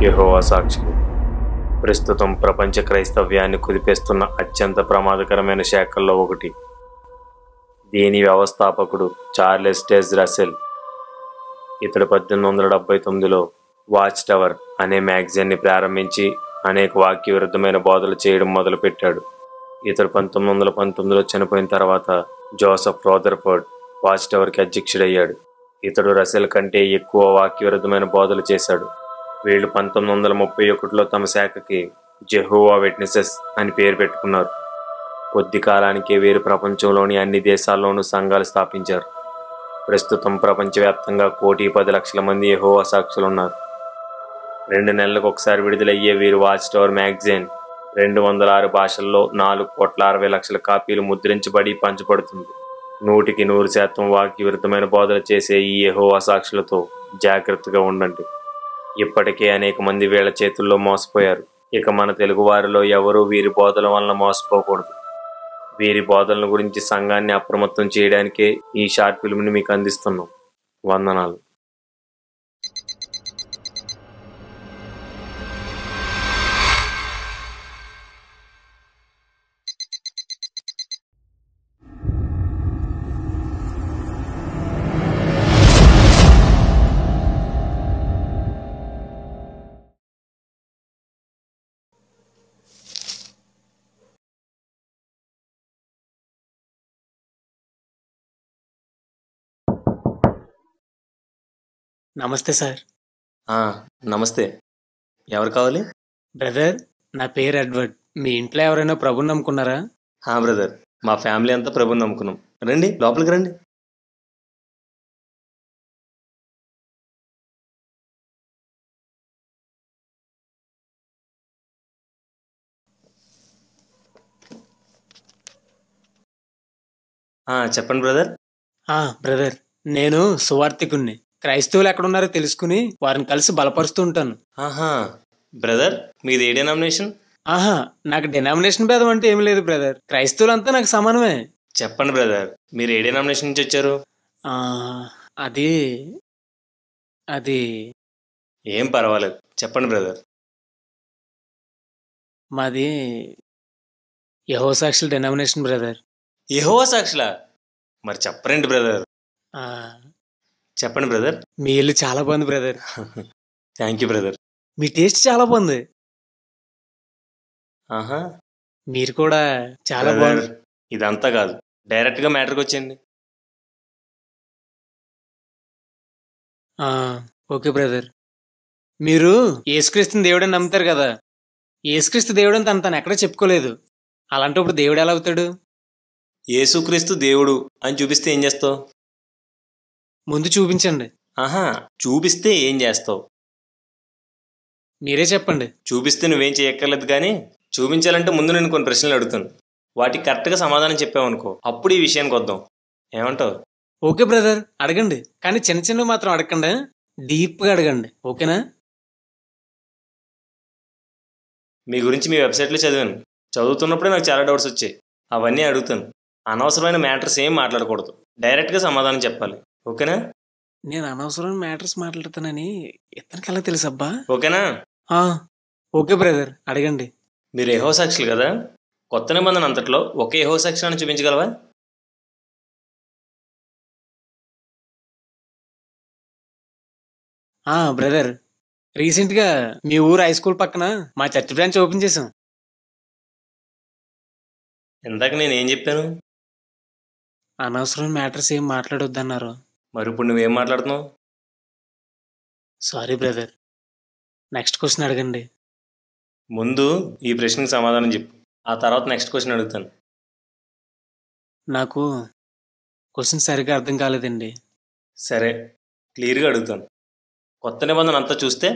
యెహోవా సాక్షులు ప్రస్తుతం ప్రపంచ క్రైస్తవ్యాన్ని కుదిపేస్తున్న అత్యంత ప్రమాదకరమైన శాఖల్లో ఒకటి. దీని వ్యవస్థాపకుడు చార్లెస్ డెజ్ రసెల్. ఇతడు 1879లో వాచ్ టవర్ అనే మ్యాగజైన్ని ప్రారంభించి అనేక వాక్య విరుద్ధమైన బోధలు చేయడం మొదలుపెట్టాడు. ఇతడు 1919లో చనిపోయిన తర్వాత జోసెఫ్ రదర్ఫోర్డ్ వాచ్ టవర్కి అధ్యక్షుడయ్యాడు. ఇతడు రసెల్ కంటే ఎక్కువ వాక్య విరుద్ధమైన బోధలు చేశాడు. వీళ్ళు 1931లో తమ శాఖకి జెహోవా విట్నెసెస్ అని పేరు పెట్టుకున్నారు. కొద్ది కాలానికే వీరు ప్రపంచంలోని అన్ని దేశాల్లోనూ సంఘాలు స్థాపించారు. ప్రస్తుతం ప్రపంచవ్యాప్తంగా 1,10,00,000 మంది యెహోవా సాక్షులు ఉన్నారు. 2 నెలలకు ఒకసారి విడుదలయ్యే వీరు వాచ్ టవర్ మ్యాగజైన్ 206 భాషల్లో 4,60,00,000 కాపీలు ముద్రించబడి పంచబడుతుంది. 100% వాక్య విరుద్ధమైన బోధలు చేసే ఈ యెహోవా సాక్షులతో జాగ్రత్తగా ఉండండి. ఇప్పటికే అనేక మంది వీళ్ళ చేతుల్లో మోసపోయారు. ఇక మన తెలుగు వారిలో ఎవరూ వీరి బోధల వలన మోసపోకూడదు. వీరి బోధనల గురించి సంఘాన్ని అప్రమత్తం చేయడానికే ఈ షార్ట్ ఫిల్మ్ని మీకు అందిస్తున్నాం. వందనాలు. నమస్తే సార్. నమస్తే. ఎవరు కావాలి? బ్రదర్, నా పేరు ఎడ్వర్డ్. మీ ఇంట్లో ఎవరైనా ప్రభుని నమ్ముకున్నారా? బ్రదర్, మా ఫ్యామిలీ అంతా ప్రభుని నమ్ముకున్నాం. రండి, లోపలికి రండి. చెప్పండి బ్రదర్. బ్రదర్, నేను సువార్థికుణ్ణి. క్రైస్తవులు ఎక్కడున్నారో తెలుసుకుని వారిని కలిసి బలపరుస్తూ ఉంటాను. బ్రదర్, మీది ఏ డినామినేషన్? నాకు డినామినేషన్ భేదం అంటే ఏమి లేదు బ్రదర్. క్రైస్తవులంతా నాకు సమానమే. చెప్పండి బ్రదర్, మీరు ఏ డినామినేషన్ నుంచి వచ్చారు? అది అది ఏం పర్వాలేదు, చెప్పండి బ్రదర్. మాది యెహోవా సాక్షుల డినామినేషన్ బ్రదర్. యెహోవా సాక్షులా? మరి చెప్పరండి బ్రదర్. చెప్పండి బ్రదర్. మీ ఇల్లు చాలా బాగుంది brother. Thank you brother. Me taste చాలా బాగుంది. మీరు కూడా చాలా బాగుంది. ఇదంతా కాదు, డైరెక్ట్ గా మ్యాటర్కి వచ్చేయండి. Okay brother. మీరు యేసుక్రీస్తుని దేవుడని నమ్ముతారు కదా. యేసుక్రీస్తు దేవుడని తను ఎక్కడ చెప్పుకోలేదు. అలాంటప్పుడు దేవుడు ఎలా అవుతాడు? యేసుక్రీస్తు దేవుడు అని చూపిస్తే ఏం చేస్తావు? ముందు చూపించండి. చూపిస్తే ఏం చేస్తావు? మీరే చెప్పండి. చూపిస్తే నువ్వేం చేయక్కర్లేదు, కానీ చూపించాలంటే ముందు నేను కొన్ని ప్రశ్నలు అడుగుతాను. వాటికి కరెక్ట్గా సమాధానం చెప్పావనుకో, అప్పుడు ఈ విషయానికి వద్దాం. ఏమంటావు? ఓకే బ్రదర్, అడగండి. కానీ చిన్న చిన్నవి మాత్రం అడగండి. డీప్గా అడగండి, ఓకేనా? మీ గురించి మీ వెబ్సైట్లో చదివాను. చదువుతున్నప్పుడే నాకు చాలా డౌట్స్ వచ్చాయి. అవన్నీ అడుగుతాను. అనవసరమైన మ్యాటర్స్ ఏం మాట్లాడకూడదు. డైరెక్ట్గా సమాధానం చెప్పాలి, ఓకేనా? నేను అనవసరమైన మ్యాటర్స్ మాట్లాడుతానని ఇతనికి ఎలా తెలుసు అబ్బా? ఓకేనా? ఓకే బ్రదర్, అడగండి. మీరు యెహోవా సాక్షులు కదా. కొత్త నిబంధన అంతట్లో ఒకే యెహోవా సాక్షిని చూపించగలవా? బ్రదర్, రీసెంట్గా మీ ఊరు హై స్కూల్ పక్కన మా చర్చ్ బ్రాంచ్ ఓపెన్ చేసాం. ఇందాక నేను ఏం చెప్పాను? అనవసరమైన మ్యాటర్స్ ఏం మాట్లాడొద్దన్నారు. మరి ఇప్పుడు నువ్వేం మాట్లాడుతున్నావు? Sorry brother. నెక్స్ట్ క్వశ్చన్ అడగండి. ముందు ఈ ప్రశ్నకి సమాధానం చెప్పు, ఆ తర్వాత నెక్స్ట్ క్వశ్చన్ అడుగుతాను. నాకు క్వశ్చన్ సరిగ్గా అర్థం కాలేదండి. సరే, క్లియర్గా అడుగుతాను. కొత్త నిబంధన అంతా చూస్తే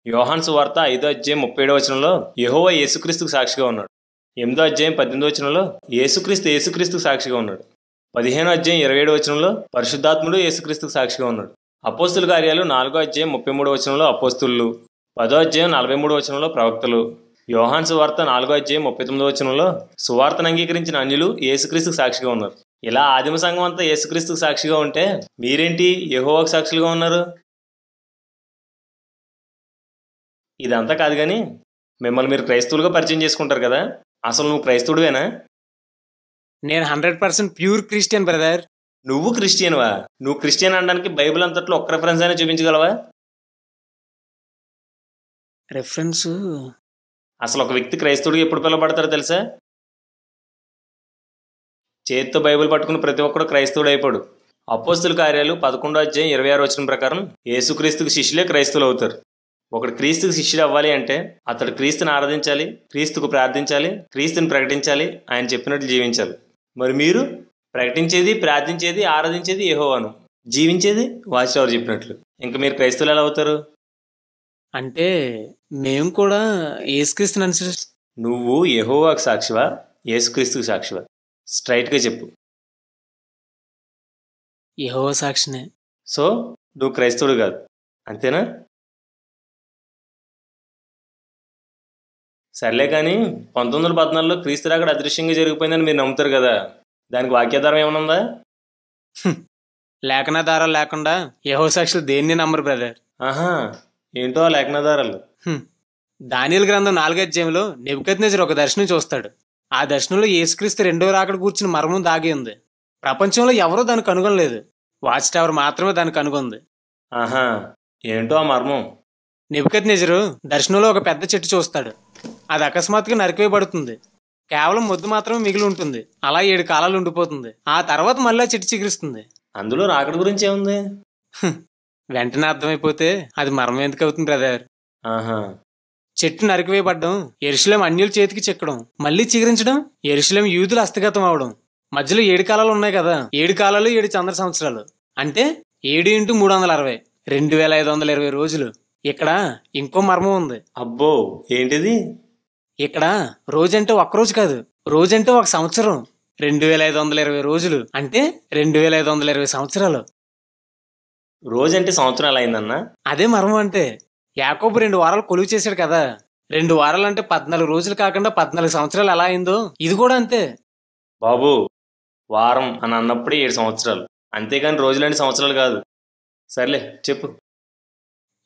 యోహాను సువార్త 5వ అధ్యాయం 37వ వచనంలో యెహోవా యేసుక్రీస్తుకు సాక్షిగా ఉన్నాడు. 8వ అధ్యాయం 18వ వచనంలో యేసుక్రీస్తుకు సాక్షిగా ఉన్నాడు. 15వ అధ్యాయం 27వ వచనంలో పరిశుద్ధాత్ముడు యేసుక్రీస్తుకు సాక్షిగా ఉన్నాడు. అపోస్తుల కార్యాలు 4వ అధ్యాయం 33వ వచనంలో అపోస్తులు, 10వ అధ్యాయం 43వ వచనంలో ప్రవక్తలు, యోహాను సువార్త 4వ అధ్యాయం 39వ వచనంలో సువార్తను అంగీకరించిన అన్యులు యేసుక్రీస్తుకు సాక్షిగా ఉన్నారు. ఇలా ఆదిమ సంఘం అంతా యేసుక్రీస్తుకు సాక్షిగా ఉంటే మీరేంటి యెహోవాకు సాక్షులుగా ఉన్నారు? ఇదంతా కాదు కానీ మిమ్మల్ని మీరు క్రైస్తవులుగా పరిచయం చేసుకుంటారు కదా, అసలు నువ్వు క్రైస్తవుడివేనా? నేను 100% ప్యూర్ క్రిస్టియన్ బ్రదర్. నువ్వు క్రిస్టియన్వా? నువ్వు క్రిస్టియన్ అనడానికి బైబిల్ అంతట్లో ఒక్క రెఫరెన్స్ అయినా చూపించగలవా? రెఫరెన్స్? అసలు ఒక వ్యక్తి క్రైస్తవుడిగా ఎప్పుడు పిలువబడతారో తెలుసా? చేతితో బైబిల్ పట్టుకుని ప్రతి ఒక్కడు క్రైస్తవుడు అయిపోడు. అపోస్తుల కార్యాలు 11:26 ప్రకారం యేసుక్రీస్తుకు శిష్యులే క్రైస్తవులు అవుతారు. ఒకడు క్రీస్తుకు శిష్యుడు అవ్వాలి అంటే అతడు క్రీస్తుని ఆరాధించాలి, క్రీస్తుకు ప్రార్థించాలి, క్రీస్తుని ప్రకటించాలి, ఆయన చెప్పినట్లు జీవించాలి. మరి మీరు ప్రకటించేది, ప్రార్థించేది, ఆరాధించేది యెహోవాను, జీవించేది వాచ్ టవర్ చెప్పినట్లు. ఇంకా మీరు క్రైస్తవులు ఎలా అవుతారు? అంటే మేము కూడా యేసుక్రీస్తుని అనుసరి. నువ్వు యెహోవాకు సాక్షివా, యేసుక్రీస్తుకు సాక్షివా? స్ట్రైట్గా చెప్పు. యెహోవా సాక్షినే. సో నువ్వు క్రైస్తవుడు కాదు, అంతేనా? సర్లే కానీ 1914లో క్రీస్తు రాకడ అదృశ్యంగా జరిగిపోయిందని మీరు నమ్ముతారు కదా, దానికి వాక్యాధారం ఏమనుందా? లేఖనాధారాలు లేకుండా యెహోవా సాక్షులు దేన్ని నమ్మరు బ్రదర్. ఆహా, ఏంటో ఆ లేఖనాధారాలు? దానియేలు గ్రంథం 4వ అధ్యాయంలో నెబుకద్నెజరు ఒక దర్శనం చూస్తాడు. ఆ దర్శనంలో యేసుక్రీస్తు రెండో రాకడ కూర్చుని మర్మం దాగి ఉంది. ప్రపంచంలో ఎవరూ దాన్ని కనుగొనలేదు. వాచ్ టవర్ మాత్రమే దాన్ని కనుగొంది. ఆహా, ఏంటో ఆ మర్మం? నెబుకద్నెజరు దర్శనంలో ఒక పెద్ద చెట్టు చూస్తాడు. అది అకస్మాత్తుగా నరికివేయబడుతుంది. కేవలం మొద్దు మాత్రమే మిగిలి ఉంటుంది. అలా 7 కాలాలు ఉండిపోతుంది. ఆ తర్వాత మళ్ళీ ఆ చెట్టు చిగురిస్తుంది. అందులో రాకడ గురించి ఏముంది? వెంటనే అర్థమైపోతే అది మర్మం ఎందుకు అవుతుంది బ్రదర్? ఆహా, చెట్టు నరికివేయబడ్డం, యెరూషలేము అన్యుల చేతికి చిక్కడం, మళ్ళీ చిగురించడం, యెరూషలేము యూదులు హస్తగతం అవడం, మధ్యలో 7 కాలాలు ఉన్నాయి కదా. 7 కాలాలు 7 చంద్ర సంవత్సరాలు, అంటే 7 × 360, 2520 రోజులు. ఇక్కడ ఇంకో మర్మం ఉంది. అబ్బో, ఏంటిది? ఇక్కడ రోజంటే ఒక్కరోజు కాదు, రోజంటే ఒక సంవత్సరం. 2520 రోజులు అంటే 2520 సంవత్సరాలు. రోజంటే సంవత్సరం ఎలా అయిందన్నా? అదే మర్మం అంటే. యాకోబు 2 వారాలు కొలువు చేశాడు కదా. 2 వారాలు అంటే 14 రోజులు కాకుండా 14 సంవత్సరాలు ఎలా అయిందో ఇది కూడా అంతే. బాబు, వారం అని అన్నప్పుడే 7 సంవత్సరాలు, అంతేగాని రోజులంటే సంవత్సరాలు కాదు. సర్లే చెప్పు.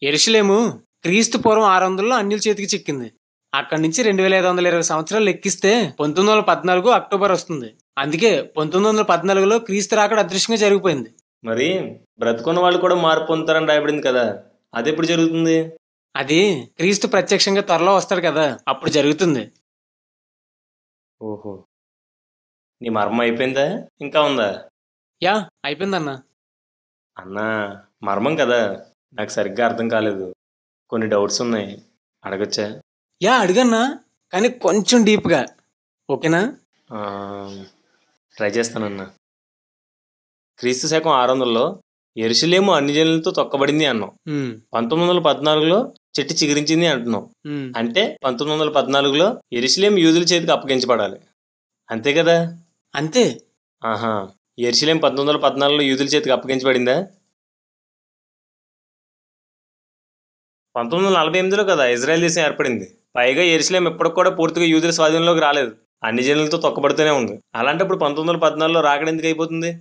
యెరూషలేము క్రీస్తు పూర్వం 600లో అన్యుల చేతికి చిక్కింది. అక్కడి నుంచి 2520 సంవత్సరాలు లెక్కిస్తే 1914 అక్టోబర్ వస్తుంది. అందుకే 1914లో క్రీస్తు రాకడ అదృశ్యంగా జరిగిపోయింది. మరి బ్రతుకున్న వాళ్ళు కూడా మార్పు పొందుతారని రాయబడింది కదా, అది ఎప్పుడు జరుగుతుంది? అది క్రీస్తు ప్రత్యక్షంగా త్వరలో వస్తాడు కదా, అప్పుడు జరుగుతుంది. ఓహో, నీ మర్మం అయిపోయిందా, ఇంకా ఉందా? యా, అయిపోయిందన్నా. అన్నా, మర్మం కదా, నాకు సరిగ్గా అర్థం కాలేదు, కొన్ని డౌట్స్ ఉన్నాయి, అడగచ్చా? యా అడిగన్నా, కానీ కొంచెం డీప్గా. ఓకేనా? ట్రై చేస్తానన్నా. క్రీస్తు శకం 600లో యెరూషలేము అన్ని జనులతో తొక్కబడింది అన్నాం. 1914లో చెట్టు చిగురించింది అంటున్నాం. అంటే 1914లో యెరూషలేము యూదుల చేతికి అప్పగించబడాలి, అంతే కదా? అంతే. ఆహా, యెరూషలేము 1914లో యూదుల చేతికి అప్పగించబడిందా? 1948లో కదా ఇజ్రాయెల్ దేశం ఏర్పడింది. పైగా యెరూషలేము ఇప్పటికి కూడా పూర్తిగా యూదుల స్వాధీనంలోకి రాలేదు, అన్ని జనులతో తొక్కబడుతూనే ఉంది. అలాంటప్పుడు 1914లో రాకడ ఎందుకు అయిపోతుంది?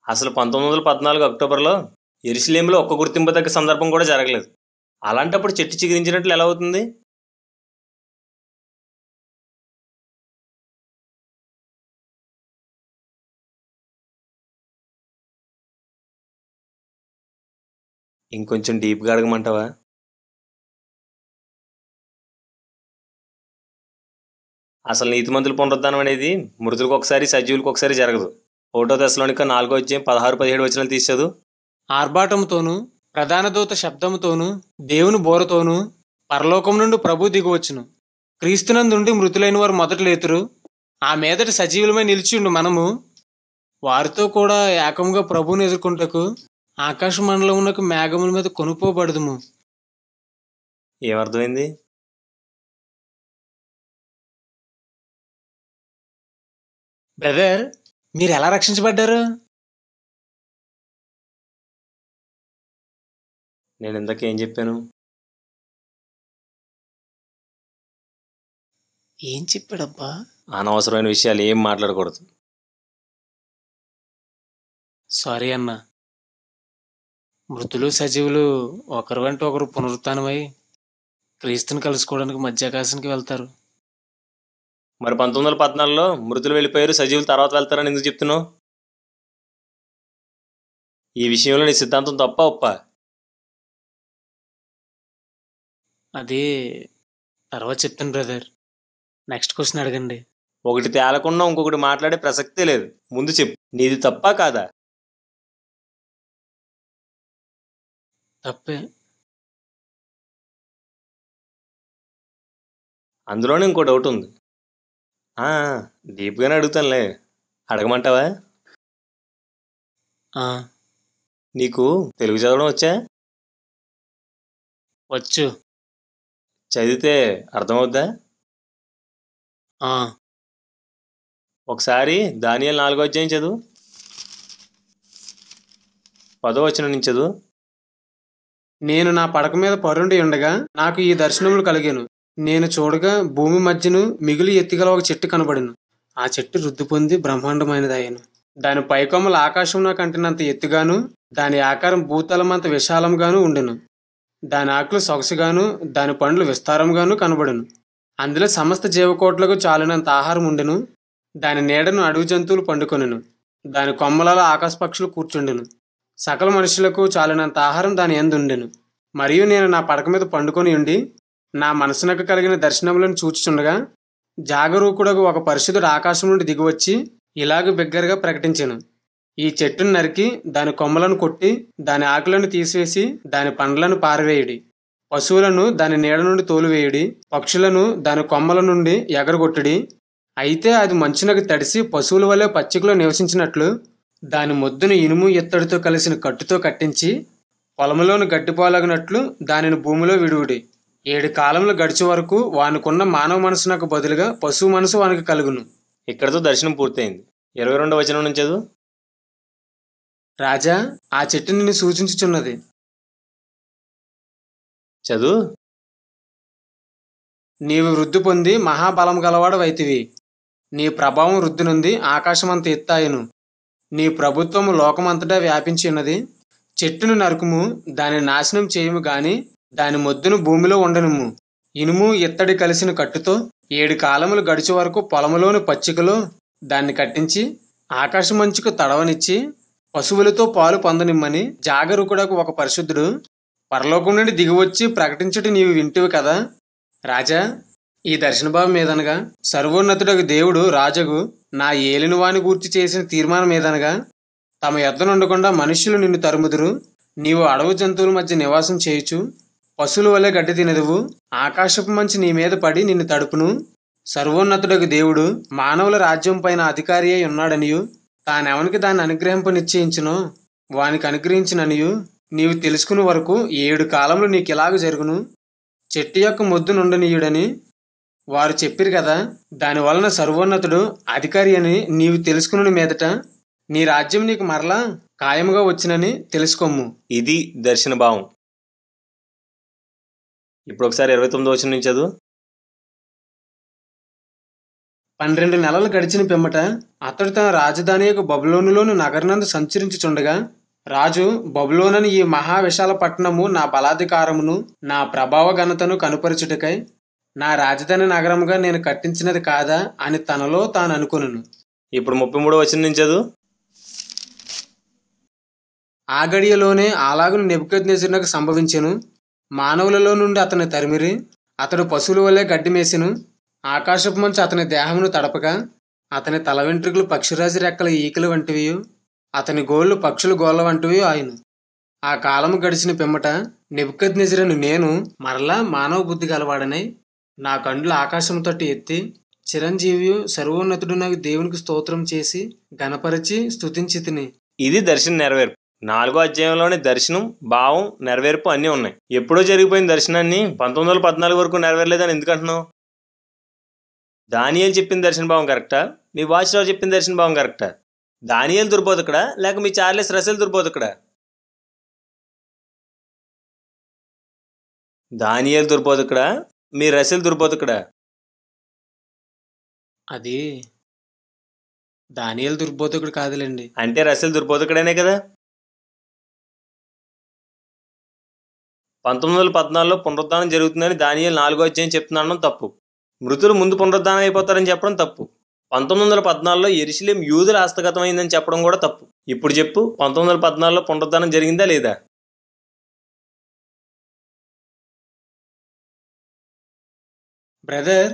అసలు 1914 అక్టోబర్లో యెరూషలేములో ఒక్క గుర్తింపు సందర్భం కూడా జరగలేదు. అలాంటప్పుడు చెట్టు చిగురించినట్లు ఎలా అవుతుంది? ఇంకొంచెం డీప్గా అడగమంటావా? అసలు నీతిమంతుల పునరుద్ధానం అనేది మృతులకు ఒకసారి, సజీవులకు ఒకసారి జరగదు. 1 తెస్సలోనిక 4:16-17 తీసేదు. ఆర్భాటముతోనూ ప్రధాన దూత శబ్దముతోనూ దేవుని బోరతోనూ పరలోకం నుండి ప్రభు దిగువచ్చును. క్రీస్తునందుండి మృతులైన వారు మొదట లేతురు. ఆ మీదట సజీవులమై నిలిచిండు మనము వారితో కూడా ఏకముగా ప్రభువును ఎదుర్కొంటకు ఆకాశ మండలమునకు మేఘముల మీద కొనుక్కోబడదుము. ఏమర్థమైంది? బ్రదర్, మీరు ఎలా రక్షించబడ్డారు? నేను ఇందాకేం చెప్పాను? ఏం చెప్పాడబ్బా? అనవసరమైన విషయాలు ఏం మాట్లాడకూడదు. సారీ అన్నా. మృతులు సజీవులు ఒకరు వెంట ఒకరు పునరుత్థానమై క్రీస్తుని కలుసుకోవడానికి మధ్యాకాశానికి వెళ్తారు. మరి 1914లో మృతులు వెళ్ళిపోయారు, సజీవులు తర్వాత వెళ్తారని ఎందుకు చెప్తున్నావు? ఈ విషయంలో నీ సిద్ధాంతం తప్ప ఒప్ప? అది తర్వాత చెప్తాను బ్రదర్. నెక్స్ట్ క్వశ్చన్ అడగండి. ఒకటి తేలకుండా ఇంకొకటి మాట్లాడే ప్రసక్తే లేదు. ముందు చెప్పు, నీది తప్పా కాదా? తప్పే. అందులోనే ఇంకో డౌట్ ఉంది. డీప్గానే అడుగుతానులే, అడగమంటావా? ఆ, నీకు తెలుగు చదవడం వచ్చా? వచ్చు. చదివితే అర్థమవుద్దా? ఆ, ఒకసారి దానియేలు 4వ అధ్యాయం చదువు, 10వ వచనం నుంచి చదువు. నేను నా పడక మీద పరుండి ఉండగా నాకు ఈ దర్శనములు కలిగాను. నేను చూడగా భూమి మధ్యను మిగులు ఎత్తిగల ఒక చెట్టు కనబడెను. ఆ చెట్టు వృద్ధి పొంది బ్రహ్మాండమైనదయ్యను. దాని పైకొమ్మలు ఆకాశం కంటినంత ఎత్తుగాను, దాని ఆకారం భూతలమంత విశాలంగాను ఉండెను. దాని ఆకులు సొగసుగాను, దాని పండ్లు విస్తారంగాను కనబడెను. అందులో సమస్త జీవకోట్లకు చాలినంత ఆహారం ఉండెను. దాని నీడను అడవి జంతువులు పండుకొనెను. దాని కొమ్మలలో ఆకాశ పక్షులు కూర్చుండెను. సకల మనుషులకు చాలినంత ఆహారం దాని యందు ఉండెను. మరియు నేను నా పడక మీద పండుకొని ఉండి నా మనసునకు కలిగిన దర్శనములను చూచుచుండగా జాగరూకుడగు ఒక పరిశుద్ధుడు ఆకాశం నుండి దిగివచ్చి ఇలాగ బిగ్గరగా ప్రకటించెను. ఈ చెట్టును నరికి దాని కొమ్మలను కొట్టి దాని ఆకులను తీసివేసి దాని పండ్లను పారవేయుడి. పశువులను దాని నీడ నుండి తోలివేయుడి. పక్షులను దాని కొమ్మల నుండి ఎగరగొట్టుడి. అయితే అది మంచునకు తడిసి పశువుల వలె పచ్చికలో నివసించినట్లు దాని మొద్దును ఇనుము ఎత్తడితో కలిసిన కట్టుతో కట్టించి పొలములోని గడ్డిపాలగినట్లు దానిని భూమిలో విడువుడి. 7 కాలములు గడిచే వరకు వానికున్న మానవ మనసునకు బదులుగా పశువు మనసు వానికి కలుగును. ఇక్కడతో దర్శనం పూర్తయింది. 22వ వచనం నుంచి చదువు. రాజా, ఆ చెట్టు నిన్ను సూచించుచున్నది. చదువు. నీవు వృద్ధి పొంది మహాబలం గలవాడవైతివి. నీ ప్రభావం వృద్ధి నుండి ఆకాశమంత ఎత్తాయను. నీ ప్రభుత్వము లోకమంతటా వ్యాపించి ఉన్నది. చెట్టును నరుకుము, దాని నాశనం చేయము గాని దాని మొద్దును భూమిలో ఉండనుము. ఇనుము ఇత్తడి కలిసిన కట్టుతో 7 కాలములు గడిచే వరకు పొలములోని పచ్చికలో దాన్ని కట్టించి ఆకాశమంచుకు తడవనిచ్చి పశువులతో పాలు పొందనిమ్మని జాగరూకుడకు ఒక పరిశుద్ధుడు పరలోకం నుండి దిగివచ్చి ప్రకటించుట నీవు వింటివి కదా. రాజా, ఈ దర్శనభావం మీదనగా సర్వోన్నతుడకు దేవుడు రాజగు నా ఏలిన వాని గూర్చి చేసిన తీర్మానం మీదనగా తమ యొద్దనుండకుండా మనుష్యులు నిన్ను తరుముదురు. నీవు అడవి జంతువుల మధ్య నివాసం చేయుచు పశువుల వలె గడ్డి తినదువు. ఆకాశపు మంచి నీ మీద పడి నిన్ను తడుపును. సర్వోన్నతుడకు దేవుడు మానవుల రాజ్యం పైన అధికారి అయి ఉన్నాడనియు తానెవనికి దాన్ని అనుగ్రహింప నిశ్చయించునో వానికి అనుగ్రహించిననియు నీవు తెలుసుకుని వరకు 7 కాలములు నీకిలాగ జరుగును. చెట్టు యొక్క మొద్దు నుండనీయుడని వారు చెప్పిరు కదా. దానివలన సర్వోన్నతుడు అధికారి అని నీవు తెలుసుకుని మీదట నీ రాజ్యం నీకు మరలా ఖాయముగా వచ్చినని తెలుసుకోము. ఇది దర్శన భావం. ఇప్పుడు ఒకసారి 29వ వచనం నుంచి చదువు. 12 నెలలు గడిచిన పిమ్మట అతడు తన రాజధాని యొక్క బబులోనులోని నగరనందు సంచరించుచుండగా రాజు, బబులోనని ఈ మహావిశాల పట్టణము నా బలాధికారమును నా ప్రభావ ఘనతను కనుపరచుటకై నా రాజధాని నగరముగా నేను కట్టించినది కాదా అని తనలో తాను అనుకొనును. ఇప్పుడు 33వ వచనం నుంచి చదువు. ఆ గడియలోనే అలాగును నెబుకద్నెజరునకు సంభవించెను. మానవులలో నుండి అతని తరిమిరి. అతడు పశువుల వలె గడ్డి మేసెను. ఆకాశపు మంచు అతని దేహమును తడపగా అతని తల వెంట్రుకలు పక్షిరాజు రెక్కల ఈకలు వంటివి, అతని గోళ్లు పక్షుల గోళ్ల వంటివి ఆయను. ఆ కాలము గడిచిన పిమ్మట నెబుకద్నెజరును నేను మరలా మానవ బుద్ధి గలవాడనై నా కండ్లు ఆకాశము తట్టు ఎత్తి చిరంజీవియు సర్వోన్నతుడు నాకు దేవునికి స్తోత్రం చేసి గణపరిచి స్తుతించి తిని. ఇది దర్శనం నెరవేర్పు. 4వ అధ్యాయంలోనే దర్శనం, భావం, నెరవేర్పు అన్నీ ఉన్నాయి. ఎప్పుడో జరిగిపోయిన దర్శనాన్ని 1914 వరకు నెరవేరలేదని ఎందుకు అంటున్నావు? దానియేలు చెప్పిన దర్శన భావం కరెక్టా? మీ వాచ్రావు చెప్పిన దర్శన భావం కరెక్టా? దానియేలు దుర్బోధకుడా లేక మీ చార్లెస్ రసెల్ దుర్బోధకుడా? దానియేలు దుర్బోధకుడా మీ రసెల్ దుర్బోధకుడా? అది దానియేలు దుర్బోధకుడు కాదులేండి. అంటే రసెల్ దుర్బోధకుడేనే కదా. 1914లో పునరుద్ధానం జరుగుతుందని దానియేలు 4వ అధ్యాయం చెప్తున్నాను తప్పు. మృతులు ముందు పునరుద్ధానం అయిపోతారని చెప్పడం తప్పు. 1914లో యెరూషలేం యూదుల హస్తగతమైందని చెప్పడం కూడా తప్పు. ఇప్పుడు చెప్పు, 1914లో పునరుద్ధానం జరిగిందా లేదా? బ్రదర్,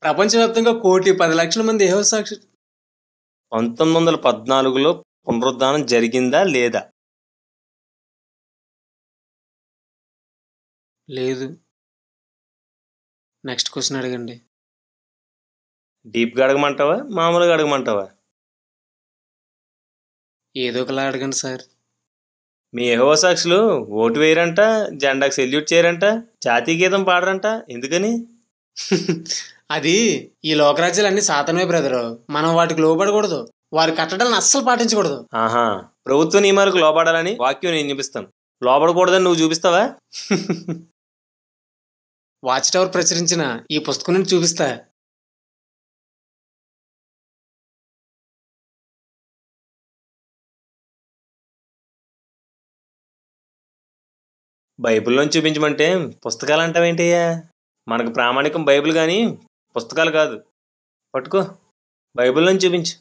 ప్రపంచవ్యాప్తంగా 1,10,00,000 మంది యెహోవా సాక్షి. 1914లో పునరుద్ధానం జరిగిందా లేదా? లేదు. నెక్స్ట్ క్వశ్చన్ అడగండి. డీప్గా అడగమంటావా, మామూలుగా అడగమంటావా? ఏదో ఒకలా అడగండి సార్. మీ యెహోవా సాక్షులు ఓటు వేయరంట, జెండాకు సెల్యూట్ చేయరంట, జాతీయ గీతం పాడరంట. ఎందుకని? అది ఈ లోకరాజ్యాలన్నీ సాతానే బ్రదరు. మనం వాటికి లోబడకూడదు. వారి కట్టడాలను అస్సలు పాటించకూడదు. ఆహా, ప్రభుత్వ నియమాలకు లోబడాలని వాక్యం నేను చూపిస్తాను. లోబడకూడదని నువ్వు చూపిస్తావా? వాచ్ టవర్ ప్రచురించిన ఈ పుస్తకం నుంచి చూపిస్తా. బైబిల్లోని చూపించమంటే పుస్తకాలు అంటావేంటయ్యా? మనకు ప్రామాణికం బైబిల్ కానీ పుస్తకాలు కాదు. పట్టుకో, బైబిల్లోని చూపించు.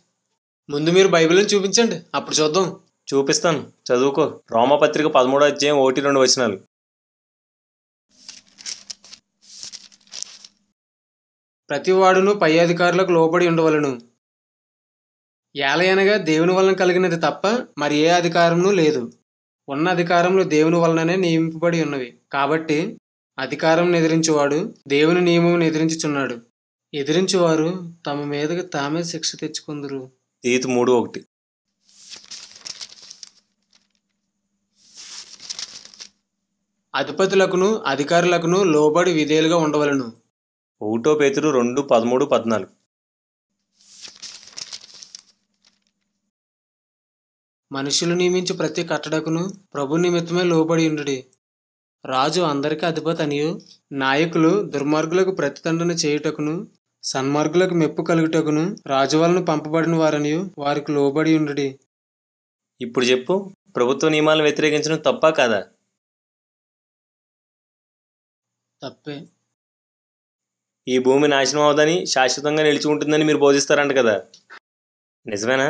ముందు మీరు బైబిల్ నుంచి చూపించండి, అప్పుడు చూద్దాం. చూపిస్తాను, చదువుకో. రోమపత్రిక 13వ అధ్యాయం 1-2 వచనాలు. ప్రతివాడును పై అధికారులకు లోబడి ఉండవలను. ఏలయనగా దేవుని వలన కలిగినది తప్ప మరి ఏ అధికారమును లేదు. ఉన్న అధికారములు దేవుని వలననే నియమింపబడి ఉన్నవి. కాబట్టి అధికారం ఎదిరించువాడు దేవుని నియమం ఎదిరించుచున్నాడు. ఎదిరించువారు తమ మీదకి తామే శిక్ష తెచ్చుకుందరు. తీతు 3:1. అధిపతులకును అధికారులకును లోబడి విధేయులుగా ఉండవలను. 1 పేతురు 2:13-14. మనుషులు నియమించు ప్రతి కట్టడకును ప్రభు నిమిత్తమే లోబడి ఉండుడి. రాజు అందరికీ అధిపతి అనియు, నాయకులు దుర్మార్గులకు ప్రతిదండన చేయుటకును సన్మార్గులకు మెప్పు కలుగుటకును రాజు వలన పంపబడిన వారనియు వారికి లోబడి ఉండుడి. ఇప్పుడు చెప్పు, ప్రభుత్వ నియమాలను వ్యతిరేకించడం తప్పా కాదా? తప్పే. ఈ భూమి నాశనం అవదని, శాశ్వతంగా నిలిచి ఉంటుందని మీరు బోధిస్తారంట కదా, నిజమేనా?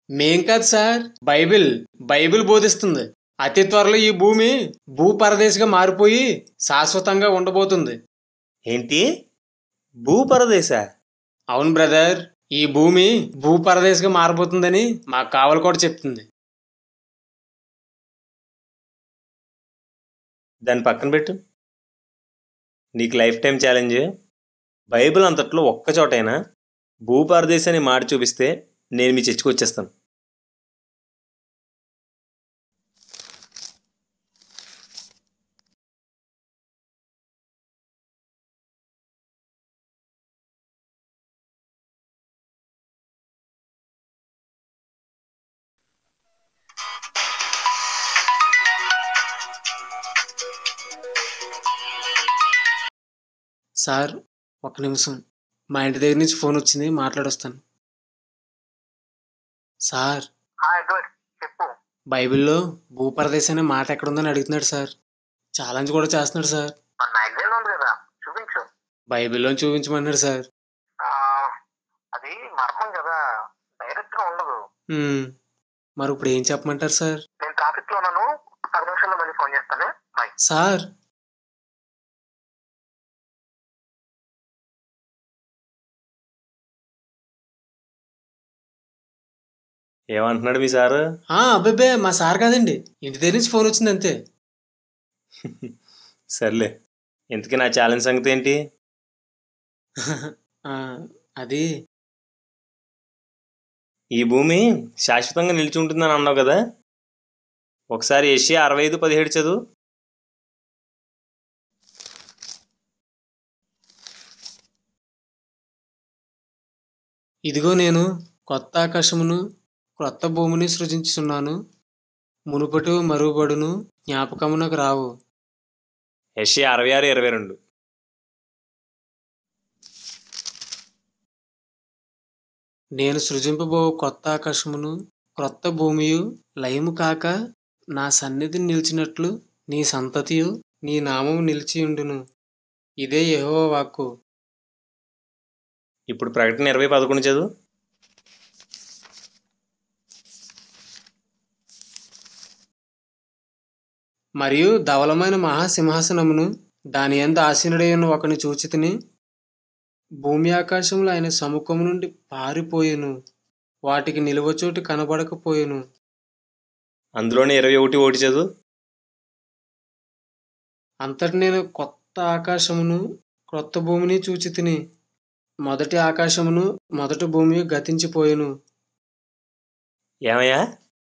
మేం కాదు సార్, బైబిల్ బోధిస్తుంది. అతి త్వరలో ఈ భూమి భూపరదేశిగా మారిపోయి శాశ్వతంగా ఉండబోతుంది. ఏంటి, భూపరదేశ? అవును బ్రదర్, ఈ భూమి భూపరదేశిగా మారబోతుందని మా కావలి కూడా చెప్తుంది. దాన్ని పక్కన పెట్టు. నీకు లైఫ్ టైం ఛాలెంజ్. బైబిల్ అంతట్లో ఒక్కచోటైనా భూపరదేశాన్ని మాట చూపిస్తే నేను మీ చర్చికి వచ్చేస్తాను. సార్, ఒక్క నిమిషం, మా ఇంటి దగ్గర నుంచి ఫోన్ వచ్చింది, మాట్లాడొస్తాను. సార్, బైబిల్లో భూపరదేశం అనే మాట ఎక్కడుందని అడుగుతున్నాడు సార్. ఛాలెంజ్ కూడా చేస్తున్నాడు సార్. బైబిల్లో చూపించమన్నాడు సార్. మరి ఇప్పుడు ఏం చెప్పమంటారు సార్? సార్, ఏమంటున్నాడు మీ సారు? అబ్బాయి, మా సార్ కాదండి, ఇంటి దగ్గర నుంచి ఫోన్ వచ్చింది అంతే. సర్లే, ఇంతకీ నా ఛాలెంజ్ సంగతి ఏంటి? అది ఈ భూమి శాశ్వతంగా నిలిచి ఉంటుందని అన్నావు కదా, ఒకసారి యెషయా 65:17 చదువు. ఇదిగో నేను కొత్త ఆకాశమును క్రొత్త భూమిని సృజించుచున్నాను, మునుపటి మరుగుబడును జ్ఞాపకమునకు రావు. యెషయా 66:22. నేను సృజింపబో కొత్త ఆకాశమును క్రొత్త భూమియు లయము కాక నా సన్నిధిని నిలిచినట్లు నీ సంతతియు నీ నామము నిలిచియుండును. ఇదే యెహోవా వాక్కు. ఇప్పుడు ప్రకటన 20:11 చదువు. మరియు ధవలమైన మహాసింహాసనమును దాని యందు ఆసీనుడై ఉన్న ఒకని చూచితిని. భూమి ఆకాశములు ఆయన సముఖము నుండి పారిపోయెను, వాటికి నిలువచోటు కనబడకపోయెను. అందులోనే 21 చదువు. అంతటి నేను కొత్త ఆకాశమును క్రొత్త భూమిని చూచితిని. మొదటి ఆకాశమును మొదటి భూమి గతించిపోయెను. ఏమయ్యా,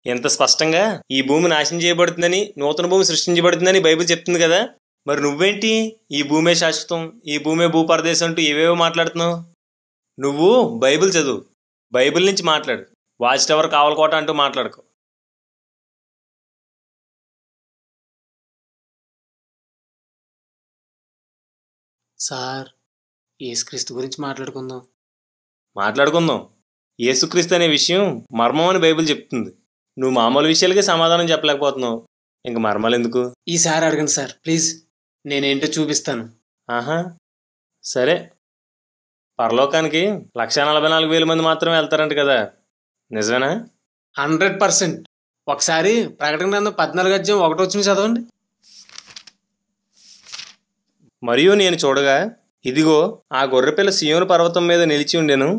ఎంత స్పష్టంగా ఈ భూమి నాశనం చేయబడుతుందని, నూతన భూమి సృష్టించబడుతుందని బైబిల్ చెప్తుంది కదా. మరి నువ్వేంటి ఈ భూమే శాశ్వతం, ఈ భూమే భూపరదేశం అంటూ ఏవేవో మాట్లాడుతున్నావు? నువ్వు బైబిల్ చదువు, బైబిల్ నుంచి మాట్లాడు. వాచ్ టవర్ కావలకోట అంటూ మాట్లాడుకో. సార్, యేసుక్రీస్తు గురించి మాట్లాడుకుందాం. మాట్లాడుకుందాం. యేసుక్రీస్తు అనే విషయం మర్మం అని బైబిల్ చెప్తుంది. నువ్వు మామూలు విషయాలకే సమాధానం చెప్పలేకపోతున్నావు, ఇంక మర్మాలు ఎందుకు? ఈసారి అడగండి సార్ ప్లీజ్, నేనేంటో చూపిస్తాను. ఆహా, సరే. పరలోకానికి 1,44,000 మంది మాత్రమే వెళ్తారంట కదా, నిజమేనా? 100%. ఒకసారి ప్రకటన గ్రంథం 14:1 చదవండి. మరియు నేను చూడగా, ఇదిగో ఆ గొర్రెపిల్ల సీయోను పర్వతం మీద నిలిచి ఉండెను.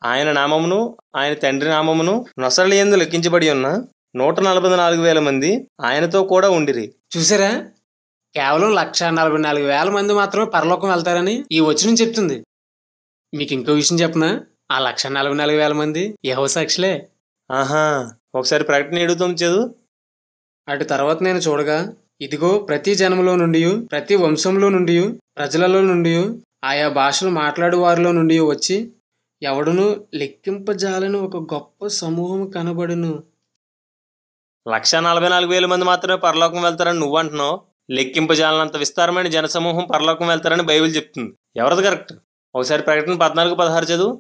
ఆయన నామమును ఆయన తండ్రి నామమును నొసళ్ళ యందు లెక్కించబడి ఉన్న 144,000 మంది ఆయనతో కూడా ఉండిరి. చూసారా, కేవలం 144,000 మంది మాత్రమే పరలోకం వెళ్తారని ఈ వచనం చెప్తుంది. మీకు ఇంకో విషయం చెప్పనా, ఆ 144,000 మంది యెహోవా సాక్షులే. ఆహా, ఒకసారి ప్రకటన 7:9 చదువు. అటు తర్వాత నేను చూడగా, ఇదిగో ప్రతి జనములో నుండి, ప్రతి వంశంలో నుండి, ప్రజలలో నుండి, ఆయా భాషలు మాట్లాడు వారిలో నుండి వచ్చి ఎవడును లెక్కింపజాలని ఒక గొప్ప సమూహం కనబడును. 144,000 మంది మాత్రమే పరలోకం వెళ్తారని నువ్వు అంటున్నావు. లెక్కింపజాలనంత విస్తారమైన జనసమూహం పరలోకం వెళ్తారని బైబిల్ చెప్తుంది. ఎవరిది కరెక్ట్? ఒకసారి ప్రకటన 14:16 చదువు.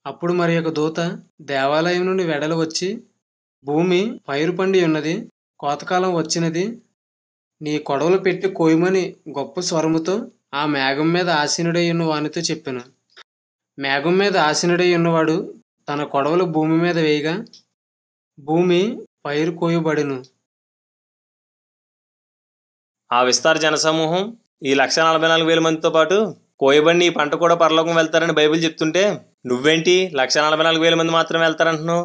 అప్పుడు మరి ఒక దూత దేవాలయం నుండి వెడలు వచ్చి, భూమి పైరు పండి ఉన్నది, కోతకాలం వచ్చినది, నీ కొడవలు పెట్టి కోయమని గొప్ప స్వరముతో ఆ మేఘం మీద ఆసీనుడై ఉన్న వానితో చెప్పాను. మేఘం మీద ఆసీనుడై ఉన్నవాడు తన కొడవలు భూమి మీద వేయగా భూమి పైరు కోయబడెను. ఆ విస్తార జనసమూహం ఈ 144,000 మందితో పాటు కోయబడి ఈ పంట కూడా పరలోకం వెళ్తారని బైబిల్ చెప్తుంటే నువ్వేంటి 144,000 మంది మాత్రమే వెళ్తారంటున్నావు?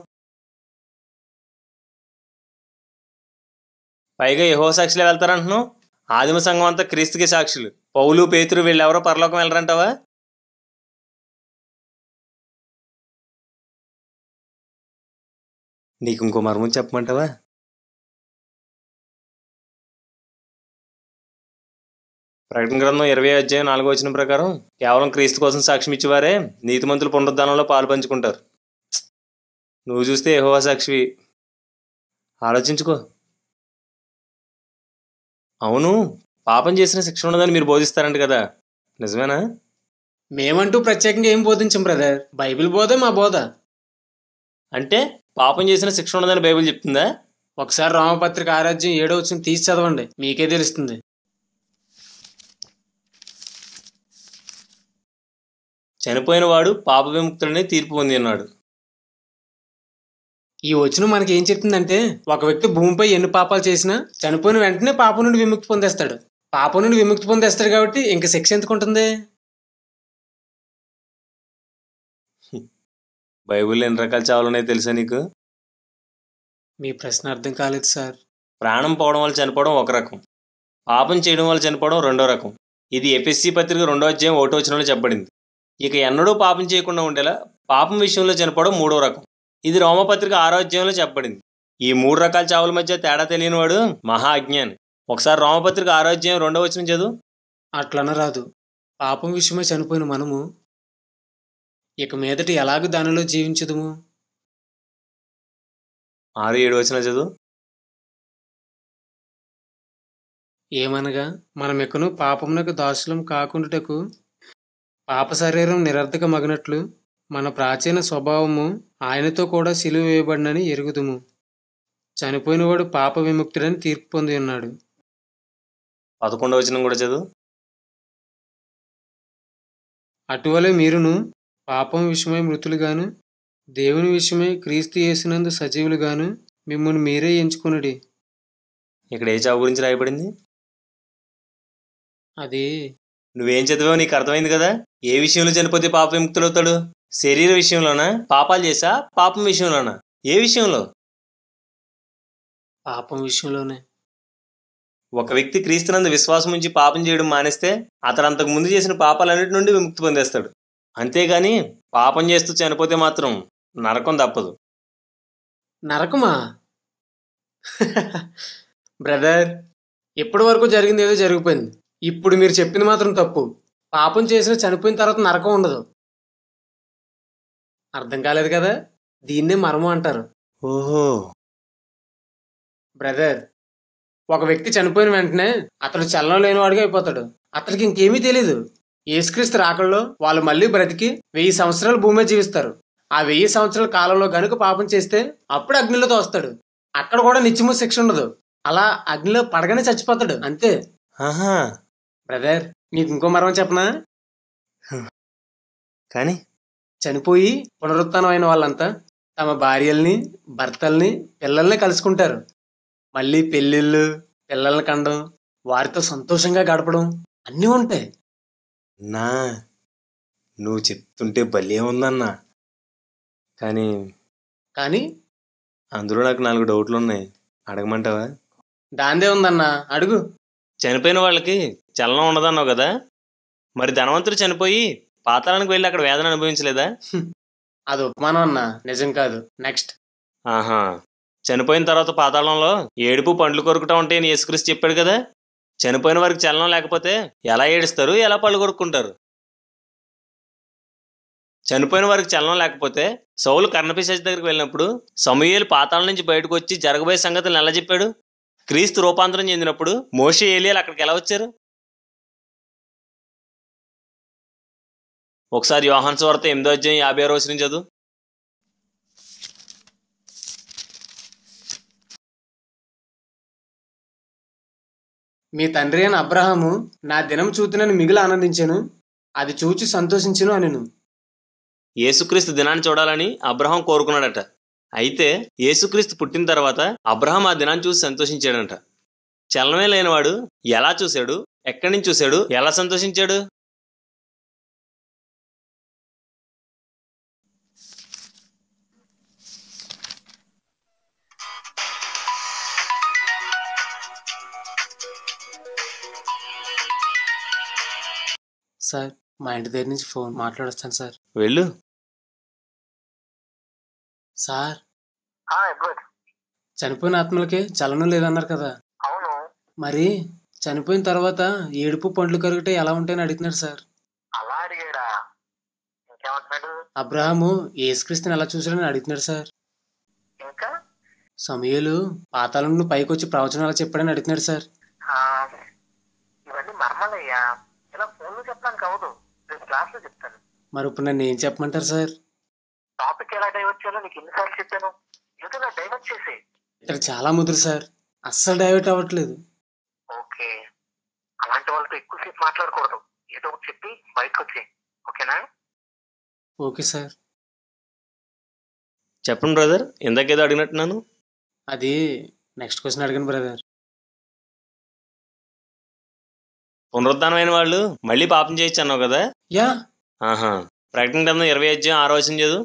పైగా యెహోవా సాక్షులే వెళ్తారంటున్నావు. ఆదిమ సంఘం అంతా క్రీస్తుకి సాక్షులు. పౌలు, పేతురు వీళ్ళెవరో పరలోకం వెళ్ళరంటావా? నీకు ఇంకో మర్మం చెప్పమంటావా? ప్రకటన గ్రంథం 20:4 ప్రకారం కేవలం క్రీస్తు కోసం సాక్ష్యం ఇచ్చేవారే నీతిమంతుల పునరుద్ధానంలో పాలు పంచుకుంటారు. నువ్వు చూస్తే యెహోవా సాక్షివి. ఆలోచించుకో. అవును, పాపం చేసిన శిక్ష ఉండదని మీరు బోధిస్తారంట కదా, నిజమేనా? మేమంటూ ప్రత్యేకంగా ఏం బోధించం బ్రదర్, బైబిల్ బోధే మా బోధ. అంటే పాపం చేసిన శిక్ష ఉండదని బైబిల్ చెప్తుందా? ఒకసారి రోమపత్రిక 6:7 తీసి చదవండి, మీకే తెలుస్తుంది. చనిపోయిన వాడు పాప విముక్తుడని తీర్పు పొంది ఉన్నాడు. ఈ వచనం మనకి ఏం చెప్తుందంటే, ఒక వ్యక్తి భూమిపై ఎన్ని పాపాలు చేసినా చనిపోయిన వెంటనే పాపం నుండి విముక్తి పొందేస్తాడు. పాపం నుండి విముక్తి పొందేస్తాడు కాబట్టి ఇంక శిక్ష ఎందుకు ఉంటుంది? బైబిల్లో ఎన్ని రకాల చావులు ఉన్నాయో తెలుసా నీకు? మీ ప్రశ్న అర్థం కాలేదు సార్. ప్రాణం పోవడం వల్ల చనిపోవడం ఒక రకం, పాపం చేయడం వల్ల చనిపోవడం రెండో రకం. ఇది ఎఫెసీ పత్రిక 2:1 చెప్పబడింది. ఇక ఎన్నడూ పాపం చేయకుండా ఉండేలా పాపం విషయంలో చనిపోవడం మూడో రకం. ఇది రోమపత్రిక 6 చెప్పబడింది. ఈ 3 రకాల చావుల మధ్య తేడా తెలియనివాడు మహా అజ్ఞాని. ఒకసారి రోమపత్రిక 6:2 చదువు. అట్లన రాదు, పాపం విషయమై చనిపోయిన మనము ఇక మీదట ఎలాగ దానిలో జీవించదుము? 6-7 చదువు. ఏమనగా మనమికను పాపమునకు దాసులం కాకుండాటకు పాప శరీరం నిరర్ధక మగినట్లు మన ప్రాచీన స్వభావము ఆయనతో కూడా సిలువ వేయబడినని ఎరుగుదుము. చనిపోయినవాడు పాప విముక్తుడని తీర్పు పొంది ఉన్నాడు. 11వ వచనం కూడా చదువు. అటువలే మీరును పాపం విషయమై మృతులుగాను దేవుని విషయమై క్రీస్తు యేసునందు సజీవులుగాను మిమ్మల్ని మీరే ఎంచుకొనుడి. ఇక్కడ ఏ చావు గురించి రాయబడింది? అది నువ్వేం చదివావు నీకు అర్థమైంది కదా. ఏ విషయంలో చనిపోతే పాప విముక్తులవుతాడు? శరీర విషయంలోనా? పాపాలు చేసా? పాపం విషయంలోనా? ఏ విషయంలో? పాపం విషయంలోనే. ఒక వ్యక్తి క్రీస్తునందు విశ్వాసం ఉంచి పాపం చేయడం మానేస్తే అతడు అంతకు ముందు చేసిన పాపాలన్నిటి నుండి విముక్తి పొందేస్తాడు. అంతేగాని పాపం చేస్తూ చనిపోతే మాత్రం నరకం తప్పదు. నరకమా? బ్రదర్, ఇప్పటి వరకు జరిగింది ఏదో జరిగిపోయింది. ఇప్పుడు మీరు చెప్పింది మాత్రం తప్పు. పాపం చేసిన చనిపోయిన తర్వాత నరకం ఉండదు. అర్థం కాలేదు కదా? దీన్నే మర్మం అంటారు. ఓహో. బ్రదర్, ఒక వ్యక్తి చనిపోయిన వెంటనే అతడు చలనం లేనివాడిగా అయిపోతాడు. అతడికి ఇంకేమీ తెలీదు. యేసుక్రీస్తు రాకల్లో వాళ్ళు మళ్ళీ బ్రతికి 1000 సంవత్సరాలు భూమి మీద జీవిస్తారు. ఆ 1000 సంవత్సరాల కాలంలో గనుక పాపం చేస్తే అప్పుడు అగ్నిలో తోస్తాడు. అక్కడ కూడా నిత్యము శిక్ష ఉండదు. అలా అగ్నిలో పడగానే చచ్చిపోతాడు, అంతే. బ్రదర్, నీకు ఇంకో మర్మం చెప్పనా? కానీ చనిపోయి పునరుత్థానం అయిన వాళ్ళంతా తమ భార్యల్ని, భర్తల్ని, పిల్లల్ని కలుసుకుంటారు. మళ్ళీ పెళ్ళిళ్ళు, పిల్లల్ని కండం, వారితో సంతోషంగా గడపడం అన్నీ ఉంటాయి. నా నువ్వు చెప్తుంటే భలే ఉందన్నా. కానీ కానీ అందులో నాకు 4 డౌట్లు ఉన్నాయి. అడగమంటావా? దాందే ఉందన్నా, అడుగు. చనిపోయిన వాళ్ళకి చలనం ఉండదన్నావు కదా, మరి ధనవంతుడు చనిపోయి పాతాళానికి వెళ్ళి అక్కడ వేదన అనుభవించలేదా? అది ఉపమానం అన్నా, నిజం కాదు. నెక్స్ట్. ఆహా. చనిపోయిన తర్వాత పాతాళంలో ఏడుపు పండ్లు కొరుకుతా ఉంటాయని యేసుక్రీస్తు చెప్పాడు కదా. చనిపోయిన వారికి చలనం లేకపోతే ఎలా ఏడుస్తారు, ఎలా పళ్ళు కొరుక్కుంటారు? చనిపోయిన వారికి చలనం లేకపోతే సౌలు కర్ణపిశాచి దగ్గరికి వెళ్ళినప్పుడు సమూయేలు పాతాళం నుంచి బయటకు వచ్చి జరగబోయే సంగతులను ఎలా చెప్పాడు? క్రీస్తు రూపాంతరం చెందినప్పుడు మోషే, ఏలియాలు అక్కడికి ఎలా వచ్చారు? ఒకసారి యోహాను సువార్త 8వ అధ్యాయం 56వ వచనం చదువు. మీ తండ్రి అయిన అబ్రహాము నా దినం చూతునని మిగిలి ఆనందించాను, అది చూచి సంతోషించును అనెను. యేసుక్రీస్తు దినాన్ని చూడాలని అబ్రహాం కోరుకున్నాడట. అయితే యేసుక్రీస్తు పుట్టిన తర్వాత అబ్రహాం ఆ దినాన్ని చూసి సంతోషించాడంట. చలనమే లేనివాడు ఎలా చూశాడు, ఎక్కడి నుంచి చూశాడు, ఎలా సంతోషించాడు? సార్, మా ఇంటి దగ్గర నుంచి ఫోన్ మాట్లాడొస్తాను సార్. వెళ్ళు. సార్, చనిపోయిన ఆత్మలకే చలనం లేదన్నారు కదా. అవును. మరి చనిపోయిన తర్వాత ఏడుపు పండ్లు కరుగుటే ఎలా ఉంటాయని అడుగుతున్నాడు సార్. అలా అడిగాడా? ఇంకేమంటున్నాడు? అబ్రహాము యేసుక్రీస్తుని ఎలా చూసాడని అడుగుతున్నాడు సార్. ఇంకా సమూయేలు పాతాళం నుండి పైకి వచ్చి ప్రవచనం ఎలా చెప్పాడని అడుగుతున్నాడు సార్. ఇవన్నీ మర్మాలయ్యా, ఇలా ఫోన్లో చెప్పడానికి అవదు. రేపు క్లాస్ లో చెప్తాను. మరి ఇప్పుడు నన్ను ఏం చెప్పమంటారు సార్? టాపిక్ ఎలా డైవర్ట్ చేయాలో నీకు ఎన్నిసార్లు చెప్పాను. ఏదో నా డైవర్ట్ చేసే. ఇక్కడ చాలా ముదురు సార్, అస్సలు డైవర్ట్ అవ్వట్లేదు. ఓకే, అలాంటి వాళ్ళతో ఎక్కువసేపు మాట్లాడకూడదు. ఏదో ఒకటి చెప్పి బయటకు వచ్చే, ఓకేనా? Okay sir. చెప్పండి బ్రదర్, ఇందాకేదో అడిగినట్టున్నాను. అది నెక్స్ట్ క్వశ్చన్ అడిగాను బ్రదర్. పునరుద్ధానమైన వాళ్ళు మళ్ళీ పాపం చేయొచ్చు అన్నావు కదా. యా. ఆహా. ప్రకటన గ్రంథం 20వ అధ్యాయం 6వ వచనం చదువు.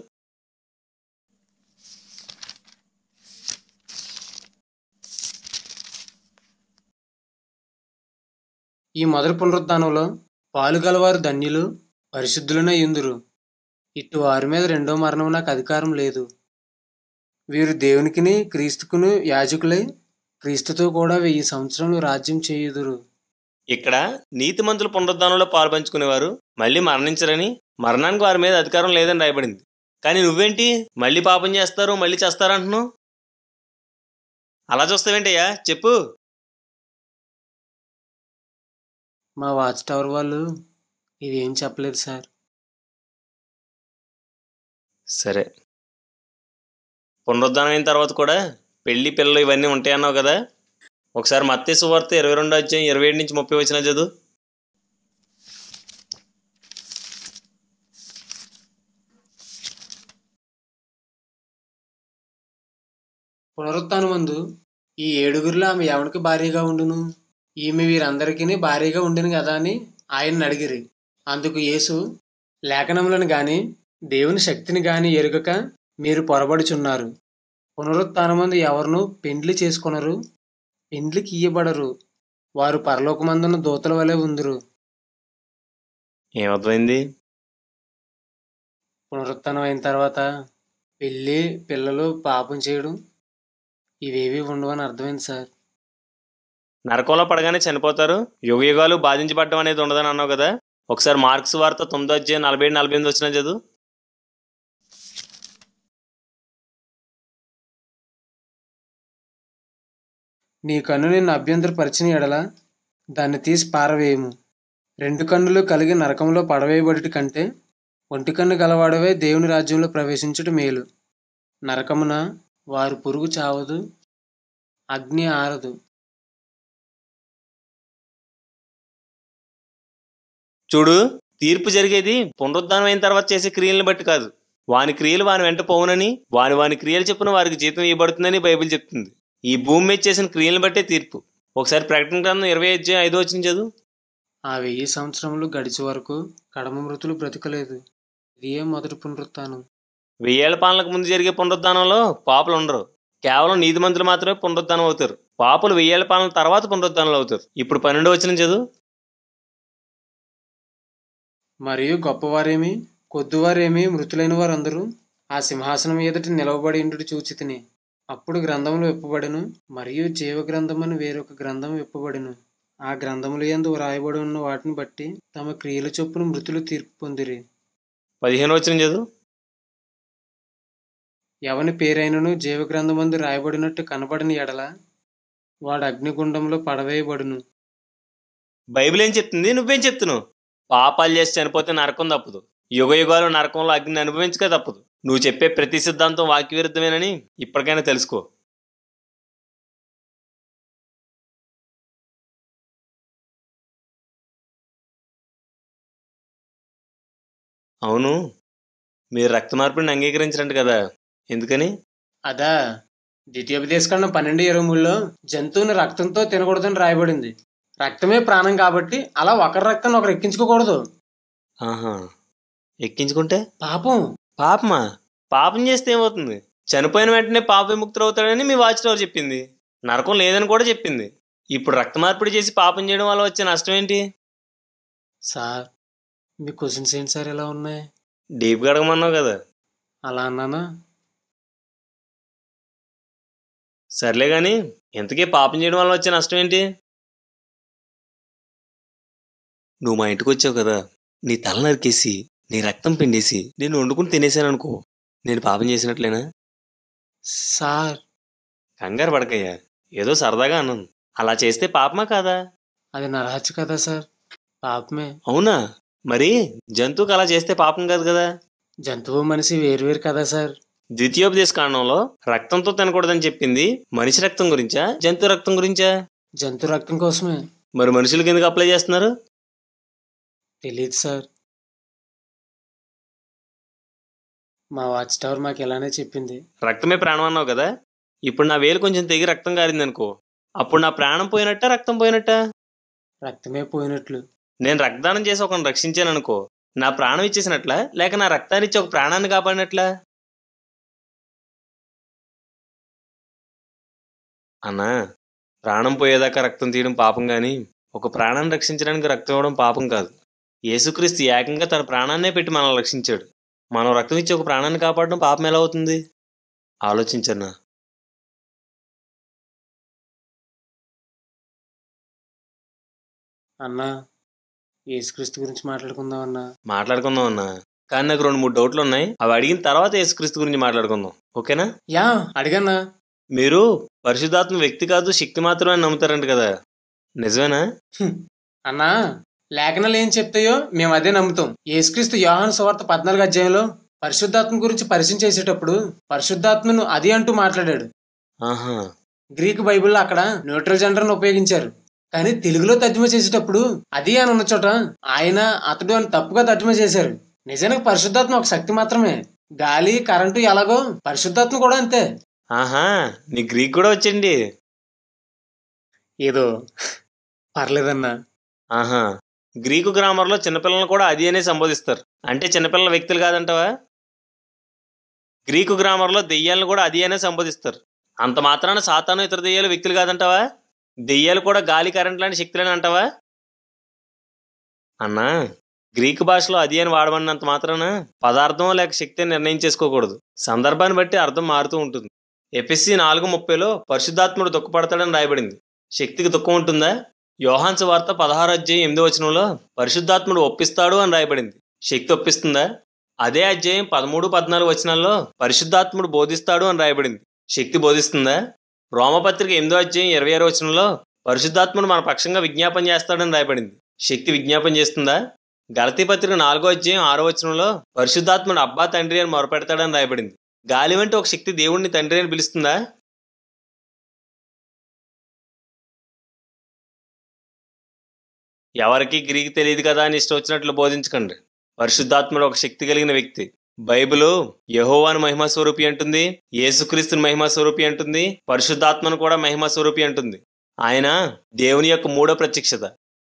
ఈ మొదటి పునరుద్ధానంలో పాలు గలవారు ధన్యులు, పరిశుద్ధులనే యుందురు. ఇటు వారి మీద రెండో మరణం నాకు అధికారం లేదు. వీరు దేవునికిని క్రీస్తుకును యాజకులై క్రీస్తుతో కూడా 1000 సంవత్సరములు రాజ్యం చేయుదురు. ఇక్కడ నీతిమంతుల పునరుద్ధానంలో పాల్పంచుకునేవారు మళ్ళీ మరణించరని, మరణానికి వారి మీద అధికారం లేదని రాయబడింది. కానీ నువ్వేంటి మళ్ళీ పాపం చేస్తారు, మళ్ళీ చేస్తారంటున్నావు? అలా చూస్తావేంటయ్యా, చెప్పు. మా వాచ్ టవర్ వాళ్ళు ఇదేం చెప్పలేదు సార్. సరే, పునరుద్ధానం అయిన తర్వాత కూడా పెళ్లి పిల్లలు ఇవన్నీ ఉంటాయన్నావు కదా, ఒకసారి మత్తయి సువార్త 22:27-30 చదువు. పునరుత్థానమందు ఈ 7గురిలో ఆమె ఎవరికి భార్యగా ఉండును? ఈమె వీరందరికీ భార్యగా ఉండును కదా అని ఆయన్ని అడిగిరి. అందుకు యేసు, లేఖనములను గాని దేవుని శక్తిని గాని ఎరుగక మీరు పొరబడుచున్నారు. పునరుత్థానమందు ఎవరును పెండ్లి చేసుకొనరు, పెండ్లికి ఇయ్యబడరు. వారు పరలోకమందున్న దూతల వలె ఉందురు. ఏమర్థమైంది? పునరుత్థానం అయిన తర్వాత పెళ్ళి, పిల్లలు, పాపం చేయడం ఇవేవి ఉండవని అర్థమైంది సార్. నరకంలో పడగానే చనిపోతారు, యుగ యుగాలు బాధించబడడం అనేది ఉండదని అన్నావు కదా. ఒకసారి మార్క్స్ వార్త 9:47-48 చదువు. నీ కన్ను నిన్ను అభ్యంతరపరిచిన ఎడల దాన్ని తీసి పారవేయము. 2 కన్నులు కలిగి నరకంలో పడవేయబడుట కంటే ఒంటి కన్ను గలవాడవే దేవుని రాజ్యంలో ప్రవేశించుట మేలు. నరకమున వారు పురుగు చావదు, అగ్ని ఆరదు. చూడు, తీర్పు జరిగేది పునరుద్ధానం అయిన తర్వాత చేసే క్రియలను బట్టి కాదు. వాని క్రియలు వాని వెంట పోవునని, వాని క్రియలు చెప్పున వారికి జీతం ఇవ్వబడుతుందని బైబిల్ చెప్తుంది. ఈ భూమి మీద చేసిన క్రియలను బట్టే తీర్పు. ఒకసారి ప్రకటన గ్రంథం 20:5 చదువు. ఆ 1000 సంవత్సరములు గడిచే వరకు కడమ మృతులు బ్రతకలేదు. ఇదే మొదటి పునరుత్థానం. 1000 ఏళ్ల పాలనకు ముందు జరిగే పునరుద్ధానంలో పాపులు ఉండరు. కేవలం నీతిమంతులు మాత్రమే పునరుద్ధానం అవుతారు. పాపులు 1000 ఏళ్ల పాలన తర్వాత పునరుద్ధానాలు అవుతారు. ఇప్పుడు 12వ వచనం చదువు. మరియు గొప్పవారేమి కొద్దివారేమి మృతులైన వారందరూ ఆ సింహాసనం ఎదుట నిలవబడి ఇండుటి చూచితిని. అప్పుడు గ్రంథములు విప్పబడెను, మరియు జీవ గ్రంథమని వేరొక గ్రంథం విప్పబడెను. ఆ గ్రంథముల యందు వ్రాయబడి ఉన్న వాటిని బట్టి తమ క్రియల చొప్పున మృతులు తీర్పు పొందిరి. 15వ వచనం చదువు. ఎవని పేరైనను జీవ గ్రంథమందు రాయబడినట్టు కనబడని ఎడల వాడు అగ్నిగుండంలో పడవేయబడును. బైబిల్ ఏం చెప్తుంది, నువ్వేం చెప్తున్నావు? పాపాలు చేసి చనిపోతే నరకం తప్పదు. యుగ యుగాలు నరకంలో అగ్ని అనుభవించక తప్పదు. నువ్వు చెప్పే ప్రతి సిద్ధాంతం వాక్య విరుద్ధమేనని ఇప్పటికైనా తెలుసుకో. అవును, మీరు రక్త మార్పిడిని అంగీకరించరంట కదా, ఎందుకని? అదా, ద్వితీయోపదేశకాండం 12:23లో జంతువుని రక్తంతో తినకూడదని రాయబడింది. రక్తమే ప్రాణం కాబట్టి అలా ఒకరి రక్తాన్ని ఒకరు ఎక్కించుకోకూడదు. ఆహా, ఎక్కించుకుంటే పాపం. పాపమా? పాపం చేస్తే ఏమవుతుంది? చనిపోయిన వెంటనే పాప విముక్తులు అవుతాడని మీ వాచ్ టవర్ చెప్పింది. నరకం లేదని కూడా చెప్పింది. ఇప్పుడు రక్త మార్పిడి చేసి పాపం చేయడం వల్ల వచ్చే నష్టం ఏంటి? సార్, మీ క్వశ్చన్స్ ఏంటి సార్ ఎలా ఉన్నాయి? డీప్గా అడగమన్నావు కదా. అలా అన్నానా? సర్లే కానీ, ఇంతకీ పాపం చేయడం వల్ల వచ్చే నష్టం ఏంటి? నువ్వు మా ఇంటికి వచ్చావు కదా, నీ తల నరికేసి నీ రక్తం పిండేసి నేను వండుకుని తినేసాను అనుకో, నేను పాపం చేసినట్లేనా? సార్, కంగారు పడకయ్యా, ఏదో సరదాగా అన్నాను. అలా చేస్తే పాపమా కాదా? అది నరహత్య కదా సార్, పాపమే. అవునా? మరి జంతువుకి అలా చేస్తే పాపం కాదు కదా? జంతువు మనిషి వేరువేరు కదా సార్. ద్వితీయోపదేశ కాండంలో రక్తంతో తినకూడదని చెప్పింది మనిషి రక్తం గురించా, జంతు రక్తం గురించా? జంతు రక్తం కోసమే. మరి మనుషులకి ఎందుకు అప్లై చేస్తున్నారు? తెలియదు సార్. మా వాచ్ టవర్ మాకు ఇలానే చెప్పింది. రక్తమే ప్రాణం అన్నావు కదా, ఇప్పుడు నా వేలు కొంచెం తెగి రక్తం కారింది అనుకో, అప్పుడు నా ప్రాణం పోయినట్టా రక్తం పోయినట్టా? రక్తమే పోయినట్లు. నేను రక్తదానం చేసి ఒకరిని రక్షించాను అనుకో, నా ప్రాణం ఇచ్చేసినట్లా లేక నా రక్తాన్ని ఇచ్చి ఒక ప్రాణాన్ని కాపాడినట్లా? అన్నా, ప్రాణం పోయేదాకా రక్తం తీయడం పాపం కానీ ఒక ప్రాణాన్ని రక్షించడానికి రక్తం ఇవ్వడం పాపం కాదు. యేసుక్రీస్తు ఏకంగా తన ప్రాణాన్నే పెట్టి మనల్ని రక్షించాడు. మనం రక్తం ఇచ్చి ఒక ప్రాణాన్ని కాపాడడం పాపం ఎలా అవుతుంది? ఆలోచించన్నా. అన్నా, యేసుక్రీస్తు గురించి మాట్లాడుకుందాం అన్నా. మాట్లాడుకుందాం అన్నా, కానీ నాకు 2-3 డౌట్లు ఉన్నాయి. అవి అడిగిన తర్వాత యేసుక్రీస్తు గురించి మాట్లాడుకుందాం, ఓకేనా? యా, అడిగన్నా. మీరు పరిశుద్ధాత్మ వ్యక్తి కాదు శక్తి మాత్రమే అని నమ్ముతారంట కదా, నిజమేనా? అన్నా, లేఖనాలు ఏం చెప్తాయో మేము అదే నమ్ముతాం. యేసుక్రీస్తు యోహాను సువార్త 14వ అధ్యాయంలో పరిశుద్ధాత్మ గురించి పరిచయం చేసేటప్పుడు పరిశుద్ధాత్మను అది అంటూ మాట్లాడాడు. ఆహా. గ్రీక్ బైబిల్లో అక్కడ న్యూట్రల్ జెండర్ని ఉపయోగించారు. కానీ తెలుగులో తర్జుమా చేసేటప్పుడు అది అని ఉన్న చోట ఆయన అతడు అని తప్పుగా తర్జుమా చేశారు. నిజానికి పరిశుద్ధాత్మ ఒక శక్తి మాత్రమే. గాలి, కరెంటు ఎలాగో పరిశుద్ధాత్మ కూడా అంతే. ఆహా, నీ గ్రీక్ కూడా వచ్చండి. ఏదో పర్లేదన్నా. ఆహా, గ్రీకు గ్రామర్లో చిన్నపిల్లలను కూడా అది అనే సంబోధిస్తారు. అంటే చిన్నపిల్లల వ్యక్తులు కాదంటావా? గ్రీకు గ్రామర్లో దెయ్యాలను కూడా అది అనే సంబోధిస్తారు. అంత మాత్రాన సాతాను ఇతర దెయ్యాలు వ్యక్తులు కాదంటావా? దెయ్యాలు కూడా గాలి, కరెంట్ లాంటి శక్తులని అంటావా? అన్నా, గ్రీకు భాషలో అది అని వాడమన్నంత మాత్రాన పదార్థం లేక శక్తి అని నిర్ణయం చేసుకోకూడదు. సందర్భాన్ని బట్టి అర్థం మారుతూ ఉంటుంది. ఎఫెసీ 4:30లో పరిశుద్ధాత్ముడు దుఃఖపడతాడని రాయబడింది. శక్తికి దుఃఖం ఉంటుందా? యోహాను సువార్త 16:8 పరిశుద్ధాత్ముడు ఒప్పిస్తాడు అని రాయబడింది. శక్తి ఒప్పిస్తుందా? అదే అధ్యాయం 13-14 పరిశుద్ధాత్ముడు బోధిస్తాడు అని రాయబడింది. శక్తి బోధిస్తుందా? రోమపత్రిక 8:26 పరిశుద్ధాత్ముడు మన పక్షంగా విజ్ఞాపన చేస్తాడని రాయబడింది. శక్తి విజ్ఞాపన చేస్తుందా? గలతీ పత్రిక 4:6 పరిశుద్ధాత్ముడు అబ్బా తండ్రి అని మొరపెడతాడని రాయబడింది. గాలి వంటి ఒక శక్తి దేవుణ్ణి తండ్రి అని పిలుస్తుందా? ఎవరికి గ్రీక్ తెలియదు కదా అని ఇష్టం వచ్చినట్లు బోధించకండి. పరిశుద్ధాత్ముడు ఒక శక్తి కలిగిన వ్యక్తి. బైబిలు యెహోవాను మహిమా స్వరూపి అంటుంది, యేసుక్రీస్తుని మహిమా స్వరూపి అంటుంది, పరిశుద్ధాత్మను కూడా మహిమా స్వరూపి అంటుంది. ఆయన దేవుని యొక్క మూడో ప్రత్యక్షత.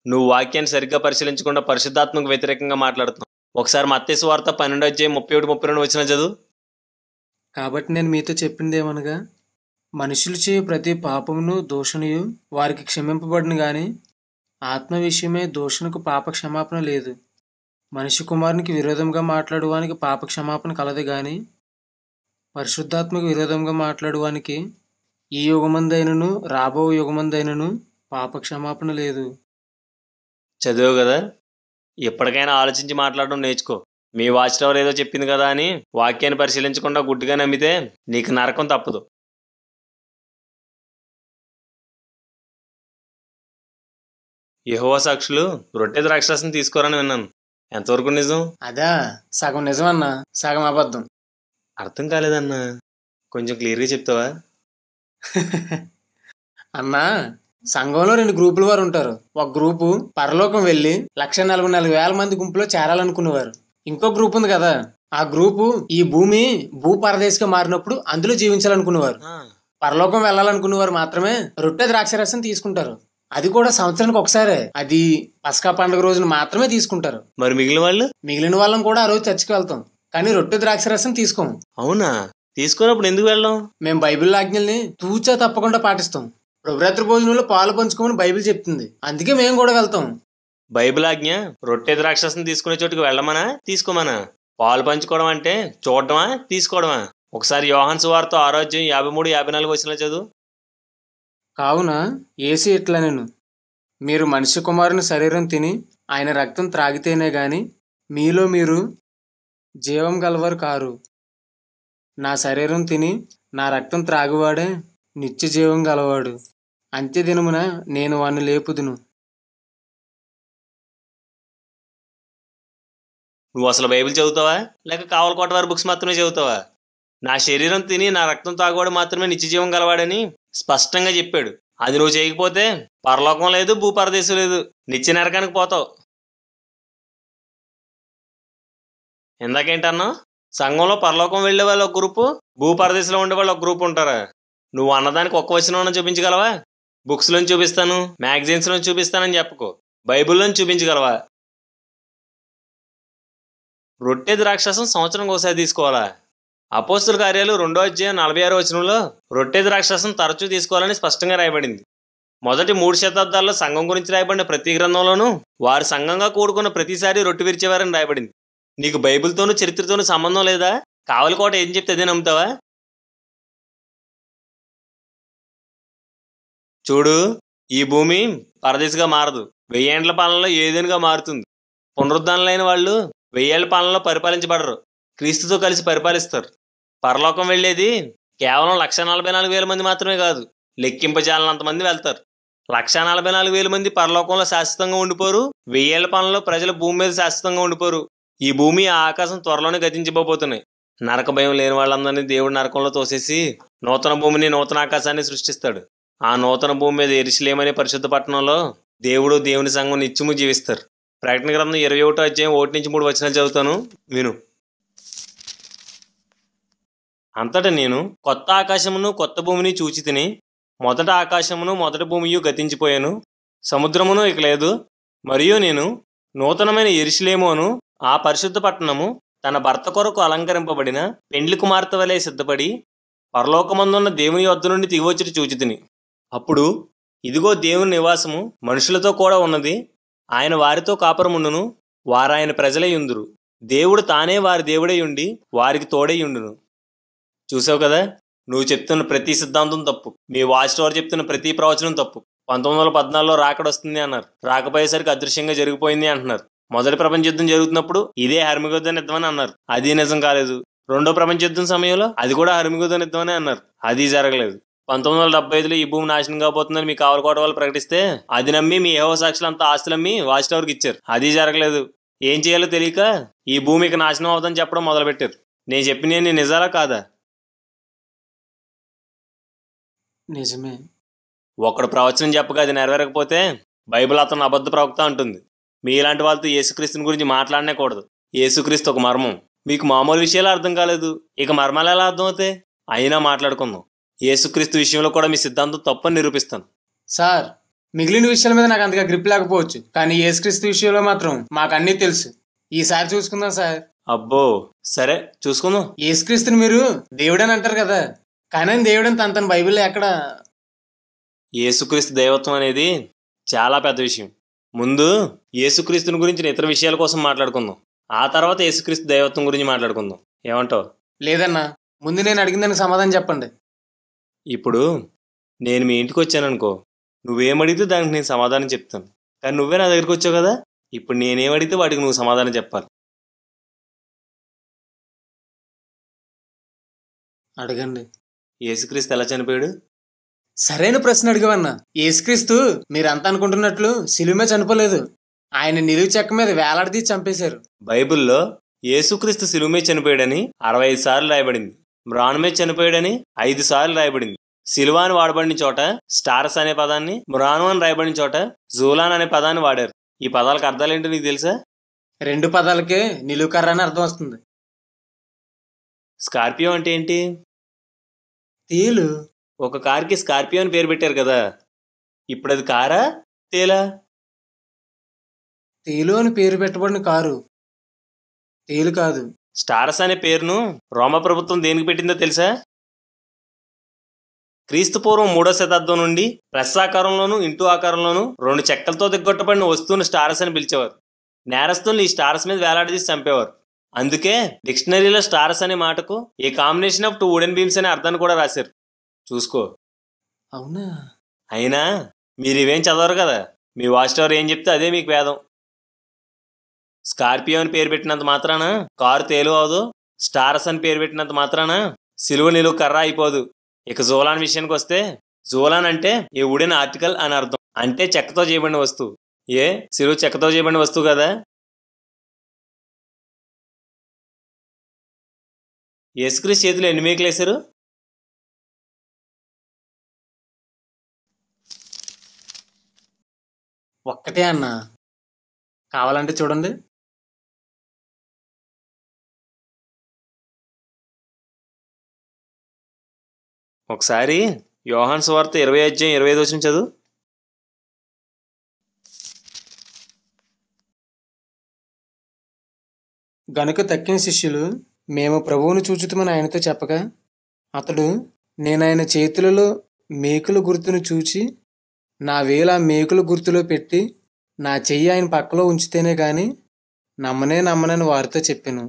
నువ్వు వాక్యాన్ని సరిగ్గా పరిశీలించకుండా పరిశుద్ధాత్మకు వ్యతిరేకంగా మాట్లాడుతున్నావు. ఒకసారి మత్తయి సువార్త 12:31-32 చదువు. కాబట్టి నేను మీతో చెప్పిందేమనగా, మనుషులు చేయు ప్రతి పాపమును దోషణయు వారికి క్షమింపబడును గాని ఆత్మ విషయమే దోషణకు పాప క్షమాపణ లేదు. మనిషి కుమారునికి విరోధంగా మాట్లాడువానికి పాప క్షమాపణ కలదు గాని పరిశుద్ధాత్మకు విరోధంగా మాట్లాడువానికి ఈ యుగమందైనను రాబో యుగమందైనను పాప క్షమాపణ లేదు. చదివావు కదా? ఎప్పటికైనా ఆలోచించి మాట్లాడడం నేర్చుకో. మీ వాచ్ టవర్ ఏదో చెప్పింది కదా అని వాక్యాన్ని పరిశీలించకుండా గుడ్డిగా నమ్మితే నీకు నరకం తప్పదు. యెహోవా సాక్షులు రొట్టె ద్రాక్షరసం తీసుకోరని విన్నాను. ఎంతవరకు నిజం? అదా సగం నిజమన్నా, సగం అబద్ధం. అర్థం కాలేదన్నా, కొంచెం క్లియర్గా చెప్తావా? అన్నా, సంఘంలో 2 గ్రూపుల వారు ఉంటారు. ఒక గ్రూపు పరలోకం వెళ్ళి 1,44,000 మంది గుంపులో చేరాలనుకునేవారు. ఇంకో గ్రూప్ ఉంది కదా, ఆ గ్రూపు ఈ భూమి భూపరదేశంగా మారినప్పుడు అందులో జీవించాలనుకునేవారు. పరలోకం వెళ్ళాలనుకునేవారు మాత్రమే రొట్టె ద్రాక్షరసం తీసుకుంటారు. అది కూడా సంవత్సరానికి ఒకసారే. అది పస్కా పండుగ రోజున మాత్రమే తీసుకుంటారు. మరి మిగిలిన వాళ్ళం కూడా ఆ రోజు చర్చికి వెళ్తాం, కానీ రొట్టె ద్రాక్షరసం తీసుకోం. అవునా? తీసుకున్నప్పుడు ఎందుకు వెళ్ళాం? మేము బైబిల్ ఆజ్ఞల్ని తూచా తప్పకుండా పాటిస్తాం. ప్రభురాత్రి భోజనంలో పాలు పంచుకోమని బైబిల్ చెప్తుంది, అందుకే మేము కూడా వెళ్తాం. బైబిల్ ఆజ్ఞ రొట్టె ద్రాక్షరసం తీసుకునే చోటుకి వెళ్ళమనా తీసుకోమనా? పాలు పంచుకోవడం అంటే చూడటమా తీసుకోవడమా? ఒకసారి యోహాను సువార్త 6:53-54 చదువు. కావున యేసు ఇట్లా నేను, మీరు మనిషి కుమారుని శరీరం తిని ఆయన రక్తం త్రాగితేనే గాని మీలో మీరు జీవం గలవారు కారు. నా శరీరం తిని నా రక్తం త్రాగువాడే నిత్య జీవం గలవాడు. అంత్యదినమున నేను వాణ్ణి లేపుదును. నువ్వు అసలు బైబిల్ చదువుతావా లేక కావలకోట వారి బుక్స్ మాత్రమే చదువుతావా? నా శరీరం తిని నా రక్తం తాగువాడు మాత్రమే నిత్య జీవం గలవాడని స్పష్టంగా చెప్పాడు. అది నువ్వు చేయకపోతే పరలోకం లేదు, భూపరదేశం లేదు, నిత్య నరకానికి పోతావు. ఇందాకేంటన్నా? సంఘంలో పరలోకం వెళ్లే వాళ్ళు ఒక గ్రూపు, భూపరదేశంలో ఉండే వాళ్ళు ఒక గ్రూప్ ఉంటారా? నువ్వు అన్నదానికి ఒక్క వచనం చూపించగలవా? బుక్స్లో చూపిస్తాను, మ్యాగజైన్స్లో చూపిస్తానని చెప్పుకో. బైబిల్లో చూపించగలవా? రొట్టె ద్రాక్షరసం సంవత్సరం ఒకసారి తీసుకోవాలా? అపోస్తుల కార్యాలు 2:46 రొట్టె ద్రాక్షరసం తరచూ తీసుకోవాలని స్పష్టంగా రాయబడింది. మొదటి 3 శతాబ్దాల్లో సంఘం గురించి రాయబడిన ప్రతి గ్రంథంలోనూ వారు సంఘంగా కూడుకున్న ప్రతిసారి రొట్టె విరిచేవారని రాయబడింది. నీకు బైబిల్తోనూ చరిత్రతోనూ సంబంధం లేదా? కావలకోట ఏం చెప్తే అదే నమ్ముతావా? చూడు, ఈ భూమి పరదేశంగా మారదు. 1000 ఏండ్ల పాలనలో ఏదేనుగా మారుతుంది. పునరుద్ధరణలైన వాళ్ళు 1000 ఏళ్ల పాలనలో పరిపాలించబడరు, క్రీస్తుతో కలిసి పరిపాలిస్తారు. పరలోకం వెళ్ళేది కేవలం 1,44,000 మంది మాత్రమే కాదు, లెక్కింపజాలనంత మంది వెళ్తారు. 1,44,000 మంది పరలోకంలో శాశ్వతంగా ఉండిపోరు. 1000 ఏళ్ల పాలనలో ప్రజలు భూమి మీద శాశ్వతంగా ఉండిపోరు. ఈ భూమి ఆ ఆకాశం త్వరలోనే గతించిపోతున్నాయి. నరక భయం లేని వాళ్ళందరినీ దేవుడు నరకంలో తోసేసి నూతన భూమిని నూతన ఆకాశాన్ని సృష్టిస్తాడు. ఆ నూతన భూమి మీద యెరూషలేము అనే పరిశుద్ధ పట్టణంలో దేవుడు దేవుని సంఘం నిత్యము జీవిస్తారు. ప్రకటన గ్రంథం 21వ అధ్యాయం 1-3 వచనాలు చదువుతాను, విను. అంతటా నేను కొత్త ఆకాశమును కొత్త భూమిని చూచి తిని, మొదట ఆకాశమును మొదటి భూమియు గతించిపోయాను, సముద్రమును ఇక లేదు. మరియు నేను నూతనమైన యెరూషలేము అను ఆ పరిశుద్ధ పట్టణము తన భర్త కొరకు అలంకరింపబడిన పెండ్లి కుమార్తె వలె సిద్ధపడి పరలోకమందున్న దేవుని వద్ద నుండి దిగివచ్చుట చూచి తిని. అప్పుడు ఇదిగో దేవుని నివాసము మనుషులతో కూడా ఉన్నది, ఆయన వారితో కాపురముండును, వారాయన ప్రజలై ఉందురు. దేవుడు తానే వారి దేవుడై ఉండి వారికి తోడై ఉండును. చూసావు కదా, నువ్వు చెప్తున్న ప్రతి సిద్ధాంతం తప్పు. మీ వాచ్ టవర్ చెప్తున్న ప్రతి ప్రవచనం తప్పు. 1914లో రాకడొస్తుంది అన్నారు, రాకపోయేసరికి అదృశ్యంగా జరిగిపోయింది అంటున్నారు. మొదటి ప్రపంచ యుద్ధం జరుగుతున్నప్పుడు ఇదే హర్మిగోదన్ యుద్ధం అని అన్నారు, అది నిజం కాలేదు. రెండో ప్రపంచ యుద్ధం సమయంలో అది కూడా హర్మిగోదన్ యుద్ధం అని అన్నారు, అది జరగలేదు. 1975లో ఈ భూమి నాశనం కాబోతుందని మీ కావలకోట వాళ్ళు ప్రకటిస్తే అది నమ్మి మీ యెహోవా సాక్షులు అంతా ఆస్తులమ్మి వాచ్ టవర్కి ఇచ్చారు, అది జరగలేదు. ఏం చేయాలో తెలియక ఈ భూమికి నాశనం అవుతుందని చెప్పడం మొదలుపెట్టారు. నేను చెప్పిన నిజాలా కాదా? నిజమే. ఒకడు ప్రవచనం చెప్పగా అది నెరవేరకపోతే బైబిల్ అతను అబద్ధ ప్రవక్త అంటుంది. మీలాంటి వాళ్ళతో యేసుక్రీస్తుని గురించి మాట్లాడనే కూడదు. యేసుక్రీస్తు ఒక మర్మం. మీకు మామూలు విషయాలు అర్థం కాలేదు, ఇక మర్మాలు ఎలా అర్థం అవుతాయి? అయినా మాట్లాడుకుందాం. యేసుక్రీస్తు విషయంలో కూడా మీ సిద్ధాంతం తప్పని నిరూపిస్తాను. సార్, మిగిలిన విషయాల మీద నాకు అంతగా గ్రిప్ లేకపోవచ్చు, కానీ యేసుక్రీస్తు విషయంలో మాత్రం మాకు అన్నీ తెలుసు. ఈసారి చూసుకుందాం సార్. అబ్బో, సరే చూసుకుందాం. యేసుక్రీస్తుని మీరు దేవుడని అంటారు కదా, కానీ దేవుడని తన బైబిల్లో ఎక్కడ? యేసుక్రీస్తు దైవత్వం అనేది చాలా పెద్ద విషయం. ముందు యేసుక్రీస్తుని గురించిన ఇతర విషయాల కోసం మాట్లాడుకుందాం, ఆ తర్వాత యేసుక్రీస్తు దైవత్వం గురించి మాట్లాడుకుందాం. ఏమంటావు? లేదన్నా, ముందు నేను అడిగిందని సమాధానం చెప్పండి. ఇప్పుడు నేను మీ ఇంటికి వచ్చాననుకో, నువ్వేమడిగితే దానికి నేను సమాధానం చెప్తాను. కానీ నువ్వే నా దగ్గరికి వచ్చావు కదా, ఇప్పుడు నేనేమడిగితే వాటికి నువ్వు సమాధానం చెప్పాలి. అడగండి. యేసుక్రీస్తు ఎలా చనిపోయాడు? సరైన ప్రశ్న అడిగవన్నా. యేసుక్రీస్తు మీరంతా అనుకుంటున్నట్లు శిలువ మీద చనిపోలేదు, ఆయన నిలువు చెక్క మీద వేలాడదీసి చంపేశారు. బైబిల్లో యేసుక్రీస్తు శిలువ మీద చనిపోయాడని 65 సార్లు రాయబడింది. మ్రాను మీద చనిపోయాడని 5 సార్లు రాయబడింది. శిలువ అని వాడబడిన చోట స్టారస్ అనే పదాన్ని, మ్రాను అని రాయబడిన చోట జూలాన్ అనే పదాన్ని వాడారు. ఈ పదాలకు అర్థాలు ఏంటో నీకు తెలుసా? 2 పదాలకే నిలువు కర్ర అని అర్థం వస్తుంది. స్కార్పియో అంటే ఏంటి? తేలు. ఒక కార్కి స్కార్పియో అని పేరు పెట్టారు కదా, ఇప్పుడు అది కారా తేలా? తేలు అని పేరు పెట్టబడిన కారు తేలు కాదు. స్టారస్ అనే పేరును రోమా ప్రభుత్వం దేనికి పెట్టిందో తెలుసా? క్రీస్తు పూర్వం 3వ శతాబ్దం నుండి ప్లస్ ఆకారంలోను ఇంటూ ఆకారంలోను 2 చెక్కలతో దిగ్గొట్టబడిన వస్తువును స్టారస్ అని పిలిచేవారు. నేరస్తుల్ని ఈ స్టారస్ మీద వేలాడదీసి చంపేవారు. అందుకే డిక్షనరీలో స్టారస్ అనే మాటకు ఏ కాంబినేషన్ ఆఫ్ 2 వుడెన్ బీమ్స్ అనే అర్థాన్ని కూడా రాశారు. చూసుకో. అవునా? అయినా మీరు ఇవేం చదవరు కదా, మీ వాచ్ టవర్ ఏం చెప్తే అదే మీకు వేదం. స్కార్పియో అని పేరు పెట్టినంత మాత్రాన కారు తేలు అవదు, స్టారస్ అని పేరు పెట్టినంత మాత్రాన సిలువ నిలువు కర్ర అయిపోదు. ఇక జూలాన్ విషయానికి వస్తే, జూలాన్ అంటే ఏ వుడెన్ ఆర్టికల్ అని అర్థం, అంటే చెక్కతో చేయబడిన వస్తువు. ఏ సిలువ చెక్కతో చేయబడిన వస్తువు కదా. యేసుక్రీస్తు చేతిలో ఎన్ని మేకులు వేశారు? ఒక్కటే అన్నా, కావాలంటే చూడండి. ఒకసారి యోహాను సువార్త 20వ అధ్యాయం 25వ వచనం చదువు. గనుక తక్కిన శిష్యులు మేము ప్రభువును చూచుతామని ఆయనతో చెప్పగా, అతడు నేనాయన చేతులలో మేకుల గుర్తును చూచి నా వేలు ఆ మేకుల గుర్తులో పెట్టి నా చెయ్యి ఆయన పక్కలో ఉంచితేనే గాని నమ్మనని వారితో చెప్పాను.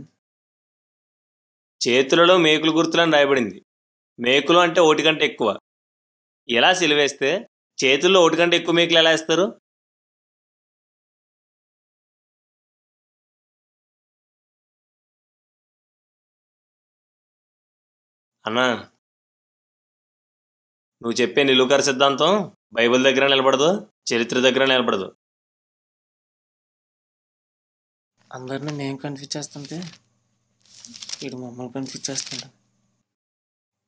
చేతులలో మేకులు గుర్తులని రాయబడింది. మేకులు అంటే 1 కంటే ఎక్కువ. ఎలా సిలువేస్తే చేతుల్లో 1 కంటే ఎక్కువ మేకులు ఎలా వేస్తారు? అన్నా, నువ్వు చెప్పే నిలువుకర సిద్ధాంతం బైబిల్ దగ్గర నిలబడదు, చరిత్ర దగ్గర నిలబడదు. అందరినీ మేము కన్ఫ్యూజ్ చేస్తుంటే వీడు మమ్మల్ని కన్ఫ్యూజ్ చేస్తాడు.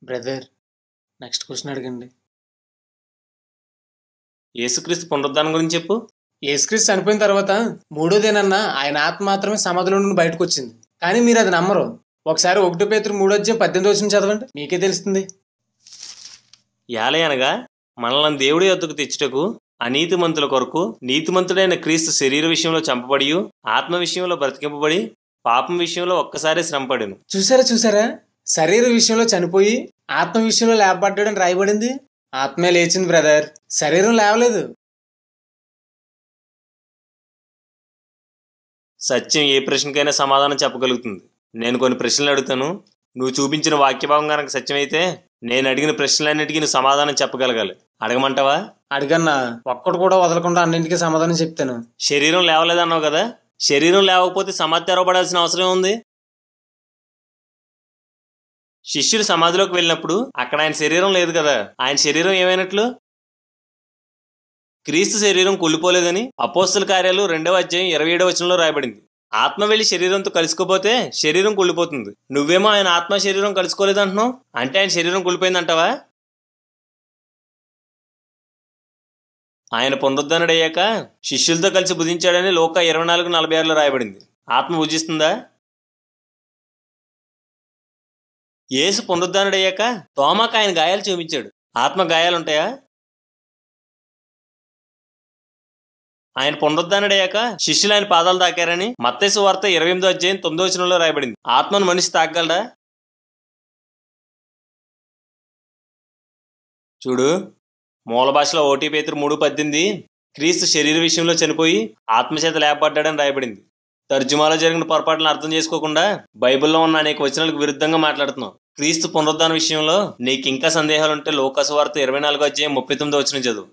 బ్రదర్, నెక్స్ట్ క్వశ్చన్ అడగండి. యేసుక్రీస్తు పునరుద్ధానం గురించి చెప్పు. యేసుక్రీస్తు చనిపోయిన తర్వాత మూడో దినాన్న ఆయన ఆత్మ మాత్రమే సమాధిలో నుండి బయటకు వచ్చింది. కానీ మీరు అది నమ్మరు. ఒకసారి 1 పేతురు 3:18 చదవండి, మీకే తెలుస్తుంది. యాలయనగా మనల్ని దేవుడి యొద్దకు తెచ్చుటకు అనీతిమంతుల కొరకు నీతిమంతుడైన క్రీస్తు శరీర విషయంలో చంపబడి ఆత్మ విషయంలో బ్రతికింపబడి పాపం విషయంలో ఒక్కసారి శ్రమపడెను. చూసారా, శరీర విషయంలో చనిపోయి ఆత్మ విషయంలో లేపబడ్డాడని రాయబడింది. ఆత్మే లేచింది బ్రదర్, శరీరం లేవలేదు. సత్యం ఏ ప్రశ్నకైనా సమాధానం చెప్పగలుగుతుంది. నేను కొన్ని ప్రశ్నలు అడుగుతాను, నువ్వు చూపించిన వాక్యభావం కనుక సత్యమైతే నేను అడిగిన ప్రశ్నలన్నిటికీ నువ్వు సమాధానం చెప్పగలగాలి. అడగమంటావా? అడిగన్నా, ఒక్కడు కూడా వదలకుండా అన్నింటికీ సమాధానం చెప్తాను. శరీరం లేవలేదన్నావు కదా, శరీరం లేవకపోతే సమాధి తెరవబడాల్సిన అవసరం ఉంది. శిష్యులు సమాధిలోకి వెళ్ళినప్పుడు అక్కడ ఆయన శరీరం లేదు కదా, ఆయన శరీరం ఏమైనట్లు? క్రీస్తు శరీరం కుళ్ళిపోలేదని అపోస్తల కార్యాలు 2:27 రాయబడింది. ఆత్మ వెళ్లి శరీరంతో కలుసుకోపోతే శరీరం కుళ్ళిపోతుంది. నువ్వేమో ఆయన ఆత్మ శరీరం కలుసుకోలేదంటున్నావు, అంటే ఆయన శరీరం కుళ్ళిపోయిందంటావా? ఆయన పునరుద్ధరణుడయ్యాక శిష్యులతో కలిసి భుజించాడని లోకా 24:46 రాయబడింది. ఆత్మ భుజిస్తుందా? యేసు పునరుద్ధరణుడయ్యాక తోమాకు ఆయన గాయాలు చూపించాడు. ఆత్మ గాయాలుంటాయా? ఆయన పునరుద్ధరణుడయ్యాక శిష్యులు ఆయన పాదాలు తాకారని మత్తయి సువార్త 28:9 రాయబడింది. ఆత్మను మనిషి తాకగలడా? చూడు, మూల భాషలో 1 పేతురు 3:18 క్రీస్తు శరీర విషయంలో చనిపోయి ఆత్మచేత లేపబడ్డాడని రాయబడింది. తర్జుమాలో జరిగిన పొరపాట్లను అర్థం చేసుకోకుండా బైబిల్లో ఉన్న అనేక వచనాలకు విరుద్ధంగా మాట్లాడుతున్నావు. క్రీస్తు పునరుద్ధాన విషయంలో నీకు ఇంకా సందేహాలుంటే లోకా సువార్త 24:39 చదువు.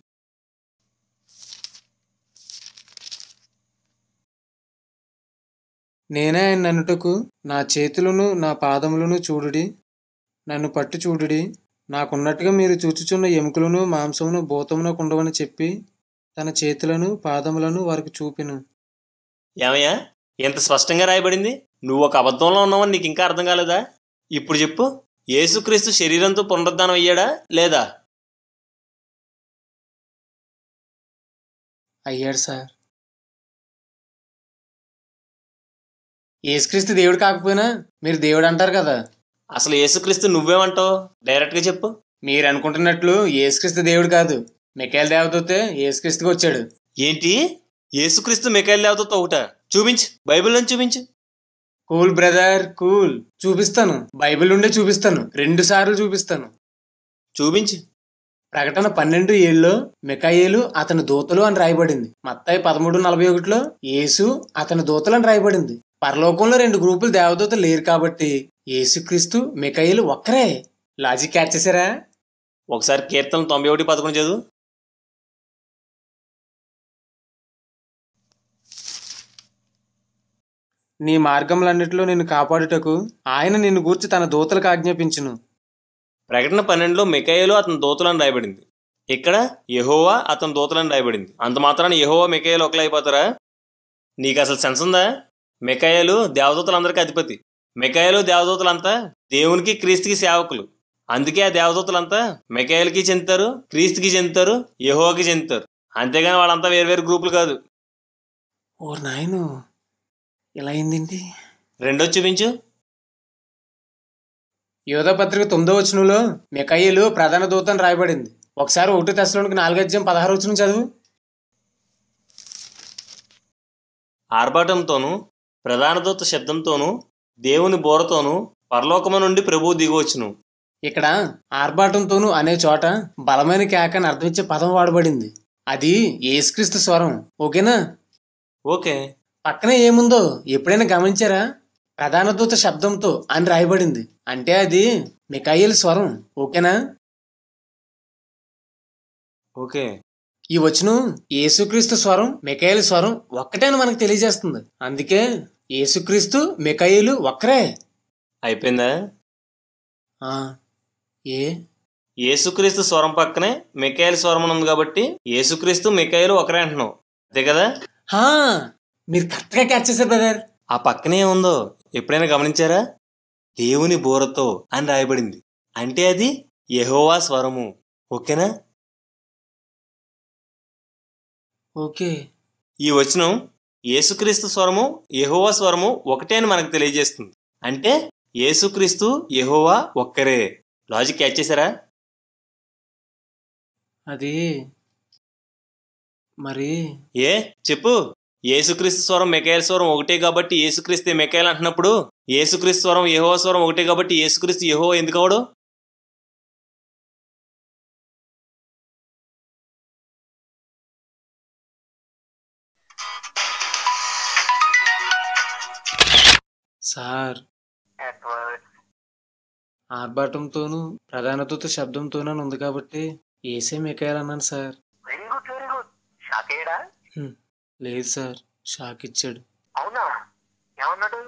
నేనే ఆయన నన్నుటకు నా చేతులను నా పాదములను చూడుడి, నన్ను పట్టు చూడుడి, నాకున్నట్టుగా మీరు చూచుచున్న ఎముకలను మాంసమును భూతమునకు ఉండవని చెప్పి తన చేతులను పాదములను వారికి చూపెను. ఏమయ్యా, ఎంత స్పష్టంగా రాయబడింది? నువ్వు ఒక అబద్ధంలో ఉన్నావని నీకు ఇంకా అర్థం కాలేదా? ఇప్పుడు చెప్పు, యేసుక్రీస్తు శరీరంతో పునరుద్ధానం అయ్యాడా లేదా? అయ్యాడు సార్. యేసుక్రీస్తు దేవుడు కాకపోయినా మీరు దేవుడు అంటారు కదా. అసలు యేసుక్రీస్తు నువ్వేమంటావు? డైరెక్ట్గా చెప్పు. మీరు అనుకుంటున్నట్లు యేసుక్రీస్తు దేవుడు కాదు, మిఖాయేలు దేవదూతే యేసుక్రీస్తుకి వచ్చాడు. ఏంటి? యేసుక్రీస్తు మిఖాయేలు దేవదూత ఒకట? చూపించు, బైబిల్లో చూపించు. Cool brother, cool. చూపిస్తాను, బైబిల్ నుండే చూపిస్తాను, 2 సార్లు చూపిస్తాను. చూపించు. ప్రకటన 12:7 మిఖాయేలు అతని దూతలు అని రాయబడింది. మత్తయి 13:41 యేసు అతని దూతలు అని రాయబడింది. పరలోకంలో 2 గ్రూపులు దేవదూతలు లేరు కాబట్టి యేసుక్రీస్తు మిఖాయేలు ఒక్కరే. లాజిక్ క్యాచ్ చేశారా? ఒకసారి కీర్తన 91:11 చదువు. నీ మార్గములన్నిటిలో నిన్ను కాపాడుటకు ఆయన నిన్ను గూర్చి తన దూతలకు ఆజ్ఞాపించును. ప్రకటన 12లో మిఖాయేలు అతని దూతలని రాయబడింది. ఇక్కడ యెహోవా అతని దూతలని రాయబడింది. అంత మాత్రాన యెహోవా మిఖాయేలు ఒకలా అయిపోతారా? నీకు అసలు సెన్స్ ఉందా? మిఖాయేలు దేవదూతలందరికీ అధిపతి. మిఖాయేలు దేవదూతలంతా దేవునికి క్రీస్తుకి సేవకులు. అందుకే ఆ దేవదూతలంతా మిఖాయేలుకి చెందుతారు, క్రీస్తుకి చెందుతారు, యెహోవాకి చెందుతారు. అంతేగాని వాళ్ళంతా వేరు గ్రూపులు కాదు. ఓ నాయను, ఇలా అయిందేంటి? 2 చూపించు. యోధాపత్రిక 9వ మిఖాయేలు ప్రధాన దూత అని రాయబడింది. ఒకసారి 1 తెస్సలోనికీ 4:16 చదువు. ఆర్భాటంతోనూ ప్రధాన దూత శబ్దంతోనూ దేవుని బోరతోనూ పరలోకము నుండి ప్రభువు దిగివచ్చును. ఇక్కడ ఆర్భాటంతోనూ అనే చోట బలమైన కేక అని అర్థమిచ్చే పదం వాడబడింది. అది యేసుక్రీస్తు స్వరం. ఓకేనా? ఓకే. పక్కనే ఏముందో ఎప్పుడైనా గమనించారా? ప్రధాన దూత శబ్దంతో అని రాయబడింది. అంటే అది మిఖాయేలు స్వరం. ఓకేనా? ఓకే. ఈ వచనం యేసుక్రీస్తు స్వరం, మిఖాయేలు స్వరం ఒక్కటే అని మనకు తెలియజేస్తుంది. అందుకే యేసుక్రీస్తు మిఖాయేలు ఒక్కరే. అయిపోయిందా? యేసుక్రీస్తు స్వరం పక్కనే మిఖాయేలు స్వరం ఉంది కాబట్టి యేసుక్రీస్తు మిఖాయేలు ఒకరే అంటున్నావు, అంతే కదా? మీరు కరెక్ట్గా క్యాచ్ చేశారు బ్రదర్. ఆ పక్కనే ఉందో ఎప్పుడైనా గమనించారా? దేవుని బోరతో అని రాయబడింది. అంటే అది యెహోవా స్వరము. ఓకేనా? ఓకే. ఈ వచనం యేసుక్రీస్తు స్వరము యెహోవా స్వరము ఒకటే అని మనకు తెలియజేస్తుంది. అంటే యేసుక్రీస్తు యెహోవా ఒక్కరే. లాజిక్ క్యాచ్ చేశారా? అది మరి ఏ చెప్పు. యేసుక్రీస్తు స్వరం మిఖాయేలు స్వరం ఒకటే కాబట్టి యేసుక్రీస్తు మిఖాయేలు అంటున్నప్పుడు యేసుక్రీస్తు స్వరం యెహోవా స్వరం ఒకటే కాబట్టి యేసుక్రీస్తు యెహోవా ఎందుకు అవడు? సార్ ఎడ్వర్డ్, ఆర్భాటంతోనూ ప్రధాన దూత శబ్దంతోనూ అని ఉంది కాబట్టి ఏసే మిఖాయేలు అన్నాను sir. Very good very good. Shock అయ్యాడా? లేదు సార్, షాక్ ఇచ్చాడు. అవునా? ఏమన్నాడు?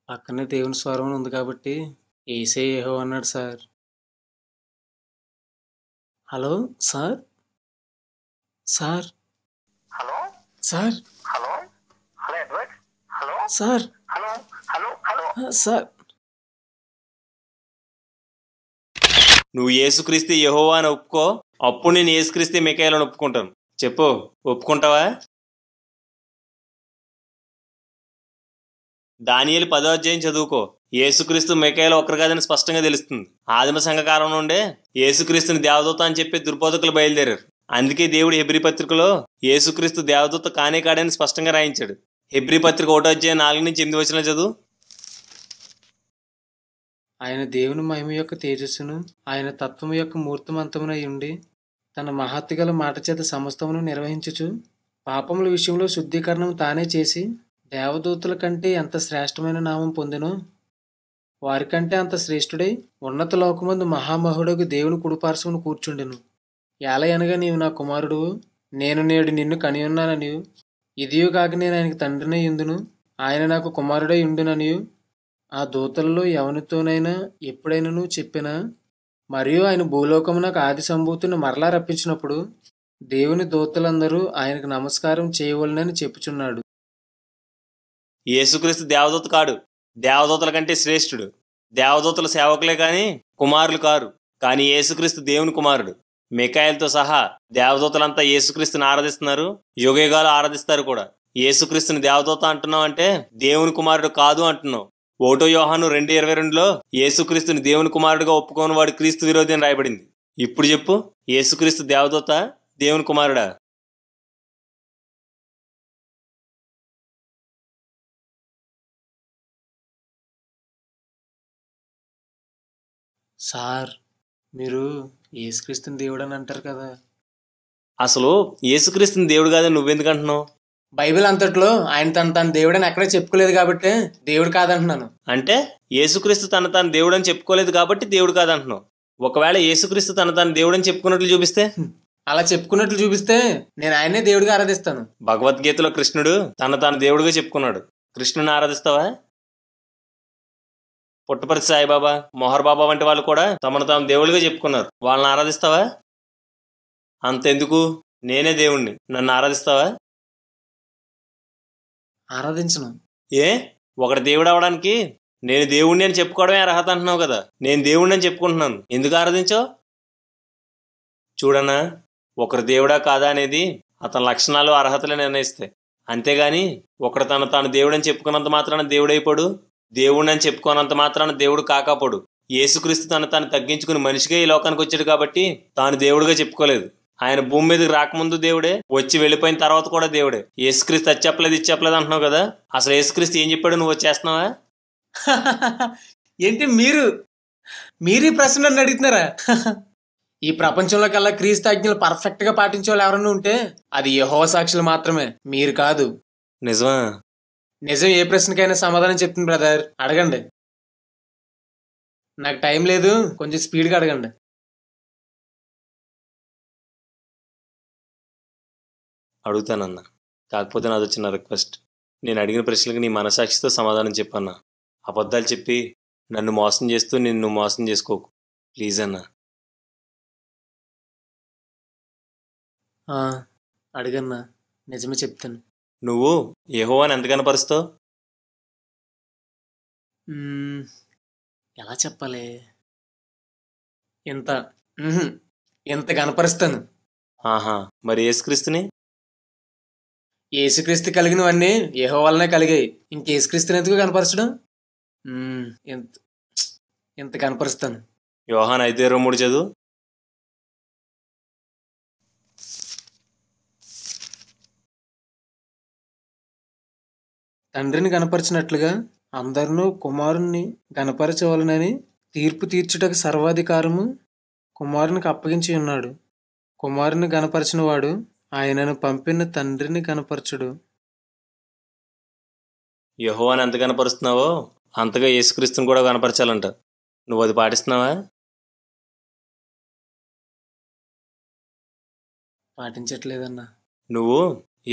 పక్కనే దేవుని స్వరం అని ఉంది కాబట్టి ఏసే యెహోవా అన్నాడు sir. Hello sir. Sir hello sir hello hello Edward, hello sir hello hello hello. Sir నువ్వు యేసుక్రీస్తు యెహోవా అని ఒప్పుకో, అప్పుడు నేను యేసుక్రీస్తు మిఖాయేలు అని ఒప్పుకుంటాను. చెప్పు, ఒప్పుకుంటావా? దానియేలు 10వ అధ్యాయం చదువుకో. యేసుక్రీస్తు మిఖాయేలు ఒక్కరు కాదని స్పష్టంగా తెలుస్తుంది. ఆదిమ సంఘకాలం నుండే యేసుక్రీస్తుని దేవదూత అని చెప్పి దుర్బోధకులు బయలుదేరారు. అందుకే దేవుడు హెబ్రీ పత్రికలో యేసుక్రీస్తు దేవదూత కానే కాడని స్పష్టంగా రాయించాడు. హెబ్రీ పత్రిక 1వ అధ్యాయం 4-8 వచనాలు చదువు. ఆయన దేవుని మహిమ యొక్క తేజస్సును ఆయన తత్వము యొక్క మూర్తిమంతమునై ఉండి తన మహత్తు గల మాట చేత సమస్తమును నిర్వహించుచు పాపముల విషయంలో శుద్ధీకరణం తానే చేసి దేవదూతుల కంటే ఎంత శ్రేష్టమైన నామం పొందెనో వారికంటే అంత శ్రేష్ఠుడై ఉన్నత లోకమందు మహామహుడకు దేవుని కుడిపార్శ్వమున కూర్చుండెను. ఏలయనగా నీవు నా కుమారుడు, నేను నేడు నిన్ను కనియున్నాననియు, ఇదియు కాక నేను ఆయనకు తండ్రినై యుందును, ఆయన నాకు కుమారుడై ఉండుననియు ఆ దూతలలో ఎవనితోనైనా ఎప్పుడైనాను చెప్పినా, మరియు ఆయన భూలోకమునకు ఆది సంభూతిని మరలా రప్పించినప్పుడు దేవుని దూతలందరూ ఆయనకు నమస్కారం చేయవలెనని చెప్పుచున్నాడు. యేసుక్రీస్తు దేవదూత కాడు, దేవదూతల కంటే శ్రేష్ఠుడు. దేవదూతల సేవకులే కానీ కుమారులు కారు. కానీ యేసుక్రీస్తు దేవుని కుమారుడు. మిఖాయేలుతో సహా దేవదూతలంతా యేసుక్రీస్తుని ఆరాధిస్తున్నారు, యుగయుగాలు ఆరాధిస్తారు కూడా. యేసుక్రీస్తుని దేవదూత అంటున్నావు అంటే దేవుని కుమారుడు కాదు అంటున్నావు. 1 యోహాను 2:22లో యేసుక్రీస్తుని దేవుని కుమారుడుగా ఒప్పుకోని వాడు క్రీస్తు విరోధి అని రాయబడింది. ఇప్పుడు చెప్పు, యేసుక్రీస్తు దేవదూత దేవుని కుమారుడా? సార్, మీరు యేసుక్రీస్తుని దేవుడు అని అంటారు కదా. అసలు యేసుక్రీస్తుని దేవుడు కాదని నువ్వెందుకు అంటున్నావు? బైబిల్ అంతట్లో ఆయన తన దేవుడని ఎక్కడా చెప్పుకోలేదు కాబట్టి దేవుడు కాదంటున్నాను. అంటే యేసుక్రీస్తు తన దేవుడు అని చెప్పుకోలేదు కాబట్టి దేవుడు కాదంటున్నావు. ఒకవేళ యేసుక్రీస్తు తన దేవుడు అని చెప్పుకున్నట్లు చూపిస్తే, అలా చెప్పుకున్నట్లు చూపిస్తే నేను ఆయనే దేవుడిగా ఆరాధిస్తాను. భగవద్గీతలో కృష్ణుడు తన దేవుడిగా చెప్పుకున్నాడు. కృష్ణుని ఆరాధిస్తావా? పుట్టపర్తి సాయిబాబా, మొహర్ బాబా వంటి వాళ్ళు కూడా తాము దేవుడిగా చెప్పుకున్నారు. వాళ్ళని ఆరాధిస్తావా? అంతెందుకు, నేనే దేవుణ్ణి, నన్ను ఆరాధిస్తావా? ఆరాధించను. ఏ, ఒకటి దేవుడు అవడానికి నేను దేవుణ్ణి అని చెప్పుకోవడమే అర్హత అంటున్నావు కదా. నేను దేవుణ్ణి అని చెప్పుకుంటున్నాను, ఎందుకు ఆరాధించావు? చూడన్నా, ఒకరు దేవుడా కాదా అనేది అతని లక్షణాలు అర్హతలు నిర్ణయిస్తాయి. అంతేగాని ఒకడు తాను దేవుడని చెప్పుకున్నంత మాత్రాన దేవుడైపోడు, దేవుణ్ణి అని చెప్పుకోనంత మాత్రాన దేవుడు కాకపోడు. యేసుక్రీస్తు తను తగ్గించుకుని మనిషిగా ఈ లోకానికి వచ్చాడు కాబట్టి తాను దేవుడిగా చెప్పుకోలేదు. ఆయన భూమి మీదకి రాకముందు దేవుడే, వచ్చి వెళ్ళిపోయిన తర్వాత కూడా దేవుడే. యేసుక్రీస్తు అది చెప్పలేదు ఇది చెప్పలేదు అంటున్నావు కదా. అసలు యేసుక్రీస్తు ఏం చెప్పాడు, నువ్వు చేస్తున్నావా? ఏంటి మీరు ఈ ప్రశ్న నన్ను అడుగుతున్నారా? ఈ ప్రపంచంలో కల్లా క్రీస్తు ఆజ్ఞలు పర్ఫెక్ట్ గా పాటించే వాళ్ళు ఎవరన్నా ఉంటే అది యెహోవా సాక్షులు మాత్రమే, మీరు కాదు. నిజమా? నిజం. ఏ ప్రశ్నకైనా సమాధానం చెప్తుంది బ్రదర్, అడగండి. నాకు టైం లేదు, కొంచెం స్పీడ్గా అడగండి. అడుగుతానన్నా, కాకపోతే నాది చిన్న రిక్వెస్ట్. నేను అడిగిన ప్రశ్నలకు నీ మనసాక్షితో సమాధానం చెప్పన్నా. అబద్ధాలు చెప్పి నన్ను మోసం చేస్తూ నిన్ను మోసం చేసుకోకు ప్లీజ్ అన్నా. అడిగన్నా, నిజమే చెప్తాను. నువ్వు యెహోవాని ఎంత కనపరుస్తావు? ఎలా చెప్పాలి? ఇంత ఉహుం, ఇంత కనపరుస్తాను. ఆహా, మరి యేసుక్రీస్తుని? యేసుక్రీస్తు కలిగినవన్నీ యెహోవా వల్లనే కలిగాయి. ఇంకేసుక్రీస్తుని ఎందుకు కనపరచడం? ఇంత ఇంత కనపరుస్తాను. యోహాను 5:23 చదువు. తండ్రిని గనపరచినట్లుగా అందరినూ కుమారుణ్ణి గనపరచవలనని తీర్పు తీర్చుటకు సర్వాధికారము కుమారునికి అప్పగించి ఉన్నాడు. కుమారుని గనపరచిన వాడు ఆయనను పంపిన తండ్రిని గనపరచుడు. యెహోవాని ఎంత కనపరుస్తున్నావో అంతగా యేసుక్రీస్తుని కూడా కనపరచాలంట. నువ్వు అది పాటిస్తున్నావా? పాటించట్లేదన్నా. నువ్వు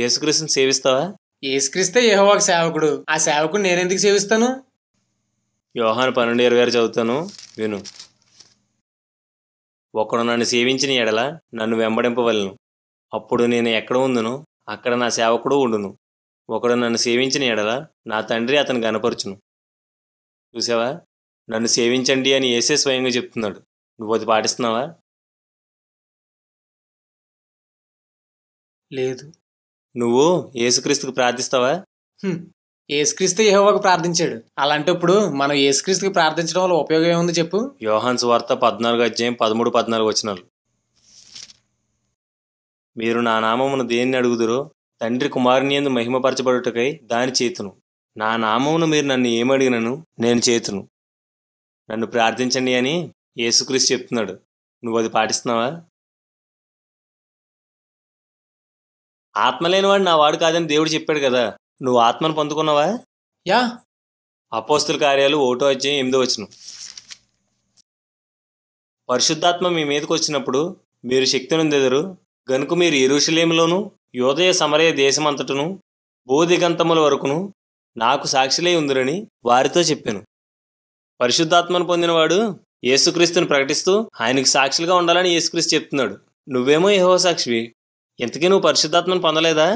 యేసుక్రీస్తుని సేవిస్తావా? యేసుక్రీస్తే యెహోవాకు సేవకుడు. ఆ సేవకుడు నేనెందుకు సేవిస్తాను? యోహాను 12:26 చదువుతాను, విను. ఒకడు నన్ను సేవించిన ఎడల నన్ను వెంబడింపవలెను. అప్పుడు నేను ఎక్కడ ఉందును అక్కడ నా సేవకుడు ఉండును. ఒకడు నన్ను సేవించిన ఎడల నా తండ్రి అతను గనపరచును. చూసావా, నన్ను సేవించండి అని యేసే స్వయంగా చెప్తున్నాడు. నువ్వు అది పాటిస్తున్నావా? లేదు. నువ్వు యేసుక్రీస్తుకు ప్రార్థిస్తావా? యేసుక్రీస్తు యెహోవాకు ప్రార్థించాడు. అలాంటప్పుడు మనం యేసుక్రీస్తుకి ప్రార్థించడం వల్ల ఉపయోగం ఏముంది చెప్పు? యోహాను సువార్త 14:13-14 వచనాలు. మీరు నా నామమును దేన్ని అడుగుదురో తండ్రి కుమారుని యందు మహిమపరచబడుటకై దాని చేతును. నా నామమును మీరు నన్ను ఏమడిగినను నేను చేతును. నన్ను ప్రార్థించండి అని యేసుక్రీస్తు చెప్తున్నాడు. నువ్వు అది పాటిస్తున్నావా? ఆత్మ లేనివాడు నా వాడు కాదని దేవుడు చెప్పాడు కదా, నువ్వు ఆత్మను పొందుకున్నావా? యా. అపోస్తుల కార్యాలు 1:8 వచనం. పరిశుద్ధాత్మ మీ మీదకి వచ్చినప్పుడు మీరు శక్తి నొందెదరు గనుక మీరు యెరూషలేములోను యూదయ సమరయ దేశమంతటను భూదిగంతముల వరకును నాకు సాక్షిలై ఉందిరని వారితో చెప్పాను. పరిశుద్ధాత్మను పొందినవాడు యేసుక్రీస్తుని ప్రకటిస్తూ ఆయనకు సాక్షులుగా ఉండాలని యేసుక్రీస్తు చెప్తున్నాడు. నువ్వేమో యెహోవా సాక్షివి. ఇంతకీ నువ్వు పరిశుద్ధాత్మను పొందలేదా?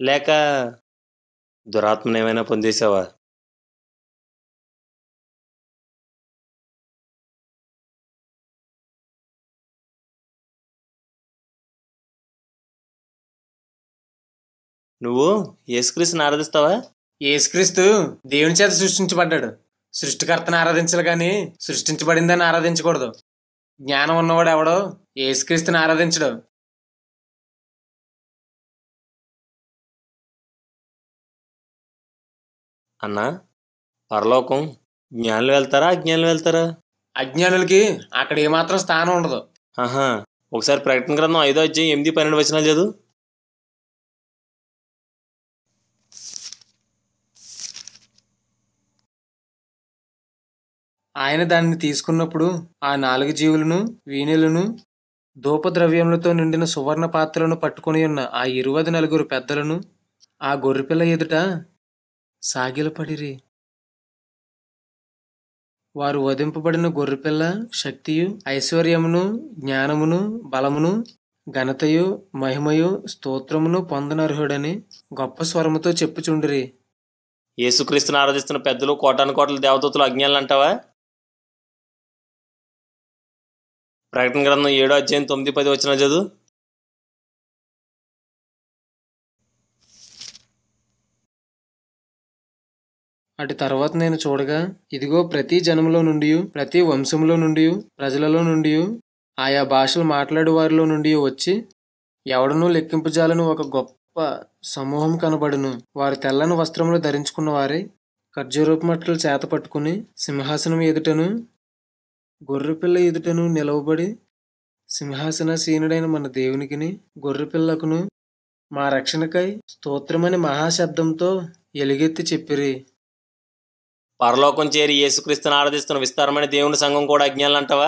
లేక దురాత్మను ఏమైనా పొందేశావా? నువ్వు యేసుక్రీస్తుని ఆరాధిస్తావా? యేసుక్రీస్తు దేవుని చేత సృష్టించబడ్డాడు. సృష్టికర్తను ఆరాధించాలి కానీ సృష్టించబడిందని ఆరాధించకూడదు. జ్ఞానం ఉన్నవాడు ఎవడో యేసుక్రీస్తుని ఆరాధించడు. అన్నా, పరలోకం జ్ఞానులు వెళ్తారా అజ్ఞానులు వెళ్తారా? అజ్ఞానులకి అక్కడ ఏమాత్రం స్థానం ఉండదు. ఆహా, ఒకసారి ప్రకటన గ్రంథం 5:8-12 వచనాలు చదువు. ఆయన దానిని తీసుకున్నప్పుడు ఆ 4 జీవులను వీణులను ధూపద్రవ్యములతో నిండిన సువర్ణ పాత్రలను పట్టుకొని ఉన్న ఆ 24 పెద్దలను ఆ గొర్రెపిల్ల ఎదుట సాగిలపడిరి. వారు వధింపబడిన గొర్రెపిల్ల శక్తియు ఐశ్వర్యమును జ్ఞానమును బలమును ఘనతయు మహిమయు స్తోత్రమును పొందనర్హుడని గొప్ప స్వరముతో చెప్పుచుండిరి. యేసుక్రీస్తుని ఆరాధిస్తున్న పెద్దలు కోటాను కోట్ల దేవదూతలు అజ్ఞానులు అంటావా? ప్రకటన గ్రంథం 7:9-10 వచనాలు చదువు. అటు తర్వాత నేను చూడగా ఇదిగో ప్రతి జనములో నుండి ప్రతి వంశములో నుండి ప్రజలలో నుండి ఆయా భాషలు మాట్లాడే వారిలో నుండి వచ్చి ఎవడనూ లెక్కింపజాలని ఒక గొప్ప సమూహం కనబడును. వారు తెల్లని వస్త్రములు ధరించుకున్న వారే ఖర్జూరపు మట్టలు చేత పట్టుకుని సింహాసనం ఎదుటను గొర్రెపిల్ల ఎదుటను నిలవబడి సింహాసనాసీనుడైన మన దేవునికిని గొర్రెపిల్లకును మా రక్షణకై స్తోత్రమని మహాశబ్దంతో ఎలుగెత్తి చెప్పిరి. పరలోకం చేరి యేసుక్రీస్తుని ఆరాధిస్తున్న విస్తారమైన దేవుని సంఘం కూడా అజ్ఞానులు అంటావా?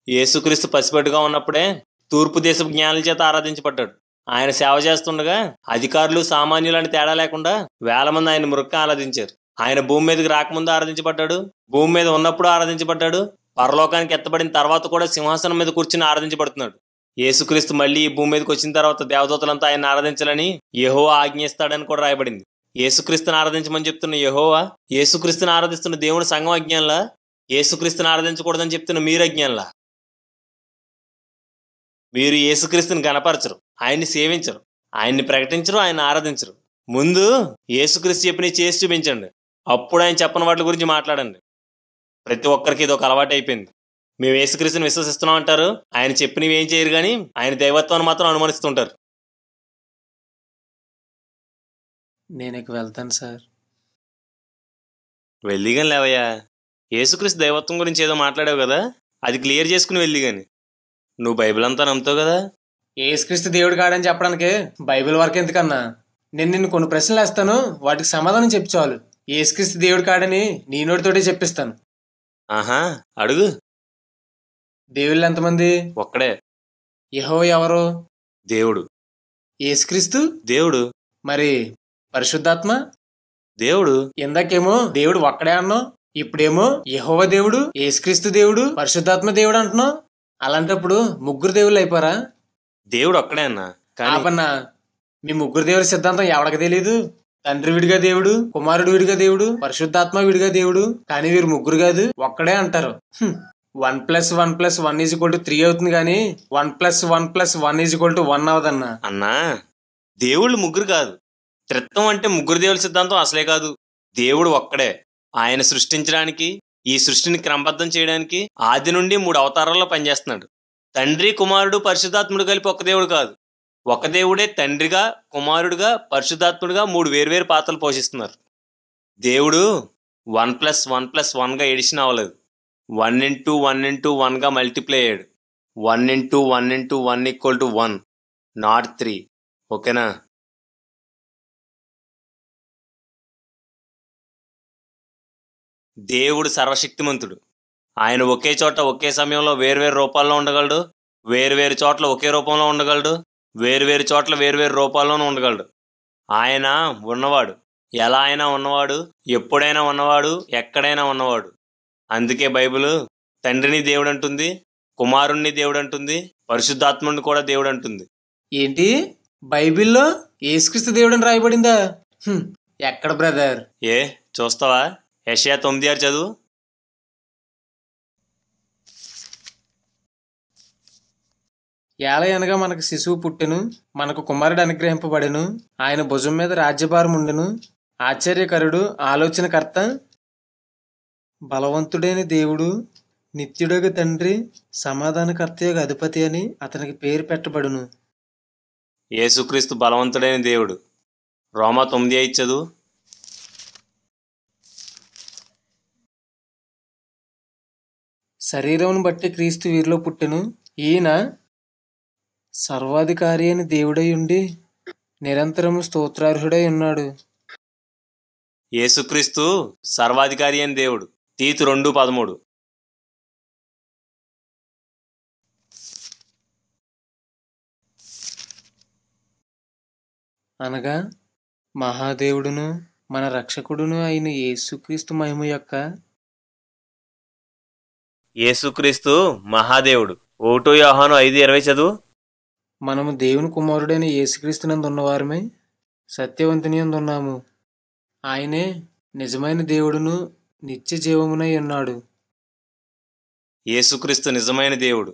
యేసుక్రీస్తు పసిపెట్టుగా ఉన్నప్పుడే తూర్పు దేశపు జ్ఞానుల చేత ఆరాధించబడ్డాడు. ఆయన సేవ చేస్తుండగా అధికారులు సామాన్యులు అని తేడా లేకుండా వేల మంది ఆయన మృక్క ఆరాధించారు. ఆయన భూమి మీదకి రాకముందు ఆరాధించబడ్డాడు, భూమి మీద ఉన్నప్పుడు ఆరాధించబడ్డాడు, పరలోకానికి ఎత్తబడిన తర్వాత కూడా సింహాసనం మీద కూర్చుని ఆరాధించబడుతున్నాడు. యేసుక్రీస్తు మళ్ళీ ఈ భూమి మీదకి వచ్చిన తర్వాత దేవదూతలంతా ఆయన ఆరాధించాలని యెహోవా ఆజ్ఞిస్తాడని కూడా రాయబడింది. యేసుక్రీస్తుని ఆరాధించమని చెప్తున్న యెహోవా, యేసుక్రీస్తుని ఆరాధిస్తున్న దేవుని సంఘం అజ్ఞానులా? యేసుక్రీస్తుని ఆరాధించకూడదని చెప్తున్న మీరు అజ్ఞానులా? మీరు యేసుక్రీస్తుని గణపరచరు, ఆయన్ని సేవించరు, ఆయన్ని ప్రకటించరు, ఆయన ఆరాధించరు. ముందు యేసుక్రీస్తు చెప్పినవి చేసి చూపించండి, అప్పుడు ఆయన చెప్పని వాటి గురించి మాట్లాడండి. ప్రతి ఒక్కరికి ఇది ఒక అలవాటు అయిపోయింది. మేము యేసుక్రీస్తుని విశ్వసిస్తున్నాం అంటారు, ఆయన చెప్పినవి ఏం చేయరు, కానీ ఆయన దైవత్వాన్ని మాత్రం అనుమానిస్తుంటారు. నేను ఇక వెళ్తాను సార్. వెళ్ళిగాని లేవయ్యా, యేసుక్రీస్తు దైవత్వం గురించి ఏదో మాట్లాడావు కదా, అది క్లియర్ చేసుకుని వెళ్ళిగాని. నువ్వు బైబిల్ అంతా నమ్ముతావు కదా. యేసుక్రీస్తు దేవుడు కాడని చెప్పడానికి బైబిల్ వరకు ఎందుకన్నా? నేను నిన్ను కొన్ని ప్రశ్నలు వేస్తాను, వాటికి సమాధానం చెప్పు చాలు. యేసుక్రీస్తు దేవుడు కాడని నీ నోటితోటే చెప్పిస్తాను. ఆహా, అడుగు. దేవుళ్ళు ఎంతమంది? ఒక్కడే. యెహోవా ఎవరు? దేవుడు. యేసుక్రీస్తు దేవుడు. మరి పరిశుద్ధాత్మ? దేవుడు. ఇందాకేమో దేవుడు ఒక్కడే అన్నావు, ఇప్పుడేమో యెహోవా దేవుడు, యేసుక్రీస్తు దేవుడు, పరిశుద్ధాత్మ దేవుడు అంటున్నావు. అలాంటప్పుడు ముగ్గురు దేవుళ్ళు అయిపోరా? దేవుడు ఒక్కడే అన్నా. ఆపన్నా, మీ ముగ్గురు దేవుడి సిద్ధాంతం ఎవరికి తెలీదు? తండ్రి విడిగా దేవుడు, కుమారుడు విడిగా దేవుడు, పరిశుద్ధాత్మ విడిగా దేవుడు, కానీ వీరు ముగ్గురు కాదు ఒక్కడే అంటారు. 1+1+1=3 అవుతుంది, కానీ 1+1+1=1 అవదన్నా. అన్నా, దేవుళ్ళు ముగ్గురు కాదు. త్రిత్వం అంటే ముగ్గురు దేవుళ్ళ సిద్ధాంతం అసలే కాదు. దేవుడు ఒక్కడే. ఆయన సృష్టించడానికి, ఈ సృష్టిని క్రమబద్ధం చేయడానికి ఆది నుండి 3 అవతారాల్లో పనిచేస్తున్నాడు. తండ్రి, కుమారుడు, పరిశుద్ధాత్ముడు కలిపి ఒక దేవుడు కాదు. ఒక దేవుడే తండ్రిగా, కుమారుడుగా, పరిశుద్ధాత్ముడుగా 3 వేర్వేరు పాత్రలు పోషిస్తున్నారు. దేవుడు 1+1+1గా ఎడిషన్ అవ్వలేదు. 1x1x1గా మల్టిప్లై అయ్యాడు. 1x1x1 not 3. ఓకేనా? దేవుడు సర్వశక్తిమంతుడు. ఆయన ఒకే చోట ఒకే సమయంలో వేర్వేరు రూపాల్లో ఉండగలడు, వేర్వేరు చోట్ల ఒకే రూపంలో ఉండగలడు, వేర్వేరు చోట్ల వేర్వేరు రూపాల్లోనూ ఉండగలడు. ఆయన ఉన్నవాడు, ఎలా అయినా ఉన్నవాడు, ఎప్పుడైనా ఉన్నవాడు, ఎక్కడైనా ఉన్నవాడు. అందుకే బైబిల్ తండ్రిని దేవుడు అంటుంది, కుమారుణ్ణి దేవుడు అంటుంది, పరిశుద్ధాత్ముడిని కూడా దేవుడు అంటుంది. ఏంటి బైబిల్లో యేసుక్రీస్తు దేవుడు అని రాయబడిందా? ఎక్కడ బ్రదర్? ఏ చూస్తావా? యెషయా 9:6 చదువు. ఏల అనగా మనకు శిశువు పుట్టెను, మనకు కుమారుడు అనుగ్రహింపబడెను, ఆయన భుజం మీద రాజ్యభారం ఉండెను. ఆశ్చర్యకరుడు, ఆలోచనకర్త, బలవంతుడైన దేవుడు, నిత్యుడగు తండ్రి, సమాధానకర్తయగు అధిపతి అని అతనికి పేరు పెట్టబడును. యేసుక్రీస్తు బలవంతుడైన దేవుడు. రోమా 9:5 చదువు. శరీరమును బట్టి క్రీస్తు వీరిలో పుట్టెను. ఈయన సర్వాధికారి అయిన దేవుడై ఉండి నిరంతరము స్తోత్రార్హుడై ఉన్నాడు. యేసుక్రీస్తు సర్వాధికారి అయిన దేవుడు. తీతు 2:13. అనగా మహాదేవుడును మన రక్షకుడును అయిన యేసుక్రీస్తు మహిమ యొక్క. యేసుక్రీస్తు మహాదేవుడు. 1 యోహాను 5:20 చదువు. మనము దేవుని కుమారుడైన యేసుక్రీస్తునందు ఉన్నవారమై సత్యవంతుని యందు ఉన్నాము. ఆయనే నిజమైన దేవుడును నిత్య జీవమునై ఉన్నాడు. యేసుక్రీస్తు నిజమైన దేవుడు.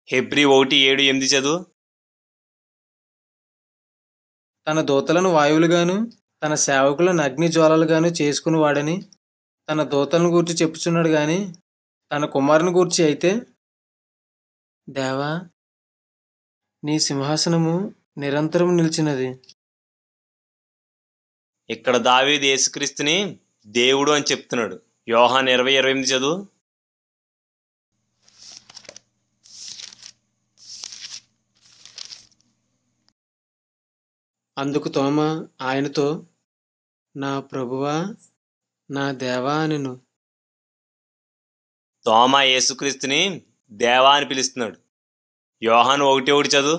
హెబ్రీ 1:7-8 చదువు. తన దూతలను వాయువులుగాను తన సేవకులను అగ్ని జ్వాలలుగాను చేసుకుని వాడని తన దూతలను గూర్చి చెప్పుచున్నాడు, గాని తన కుమారుని గూర్చి అయితే, దేవా నీ సింహాసనము నిరంతరం నిలిచినది. ఇక్కడ దావీదు యేసుక్రీస్తుని దేవుడు అని చెప్తున్నాడు. యోహాను 20:28 చదువు. అందుకు తోమా ఆయనతో, నా ప్రభువా నా దేవా అనెను. తోమా యేసుక్రీస్తుని దేవా అని పిలుస్తున్నాడు. యోహాను 1:1 చదువు.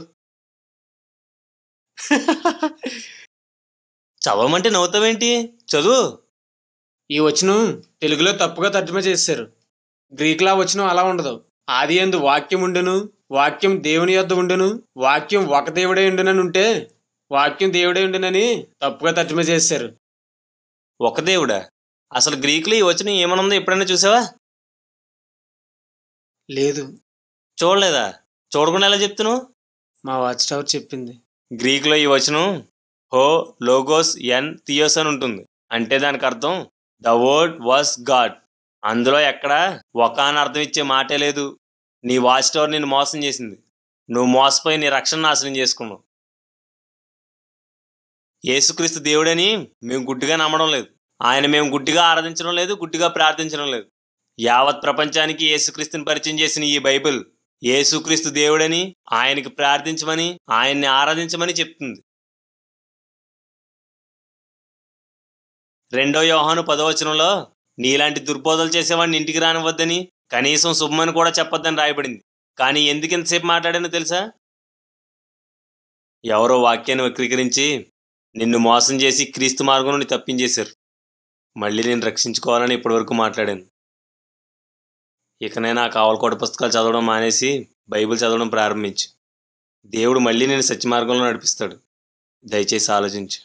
చదవమంటే నవ్వుతావేంటి? చదువు. ఈ వచనం తెలుగులో తప్పుగా తర్జుమా చేశారు. గ్రీకులా వచనం అలా ఉండదు. ఆది యందు వాక్యం ఉండెను, వాక్యం దేవుని యొద్ద ఉండెను, వాక్యం ఒక దేవుడే ఉండునని ఉంటే వాక్యం దేవుడే ఉండునని తప్పుగా తర్జుమా చేశారు. ఒక దేవుడా? అసలు గ్రీకులో ఈ వచనం ఏమనుందో ఎప్పుడైనా చూసావా? లేదు. చూడలేదా? చూడకుండా ఎలా చెప్తున్నావు? మా వాచ్ టవర్ చెప్పింది. గ్రీకులో ఈ వచనం హో లోగోస్ ఎన్ థియోస్ అని ఉంటుంది. అంటే దానికి అర్థం ద వర్డ్ వాస్ గాడ్. అందులో ఎక్కడ ఒక అని అర్థం ఇచ్చే మాటే లేదు. నీ వాచ్ టవర్ నిన్ను మోసం చేసింది. నువ్వు మోసపోయి నీ రక్షణ నాశనం చేసుకున్నావు. యేసుక్రీస్తు దేవుడని మేము గుడ్డిగా నమ్మడం లేదు. ఆయన మేము గుడ్డిగా ఆరాధించడం లేదు, గుడ్డిగా ప్రార్థించడం లేదు. యావత్ ప్రపంచానికి యేసుక్రీస్తుని పరిచయం చేసిన ఈ బైబిల్ యేసుక్రీస్తు దేవుడని, ఆయనకి ప్రార్థించమని, ఆయన్ని ఆరాధించమని చెప్తుంది. 2 యోహాను 10వ వచనంలో నీలాంటి దుర్బోధలు చేసేవాడిని ఇంటికి రానివద్దని, కనీసం శుభమని కూడా చెప్పొద్దని రాయబడింది. కానీ ఎందుకు ఎంతసేపు మాట్లాడానో తెలుసా? ఎవరో వాక్యాన్ని వక్రీకరించి నిన్ను మోసం చేసి క్రీస్తు మార్గం నుండి తప్పించేశారు. మళ్ళీ నేను రక్షించుకోవాలని ఇప్పటివరకు మాట్లాడాను. ఇకనైనా కావలకోట పుస్తకాలు చదవడం మానేసి బైబిల్ చదవడం ప్రారంభించు. దేవుడు మళ్ళీ నేను సత్య మార్గంలో నడిపిస్తాడు. దయచేసి ఆలోచించు.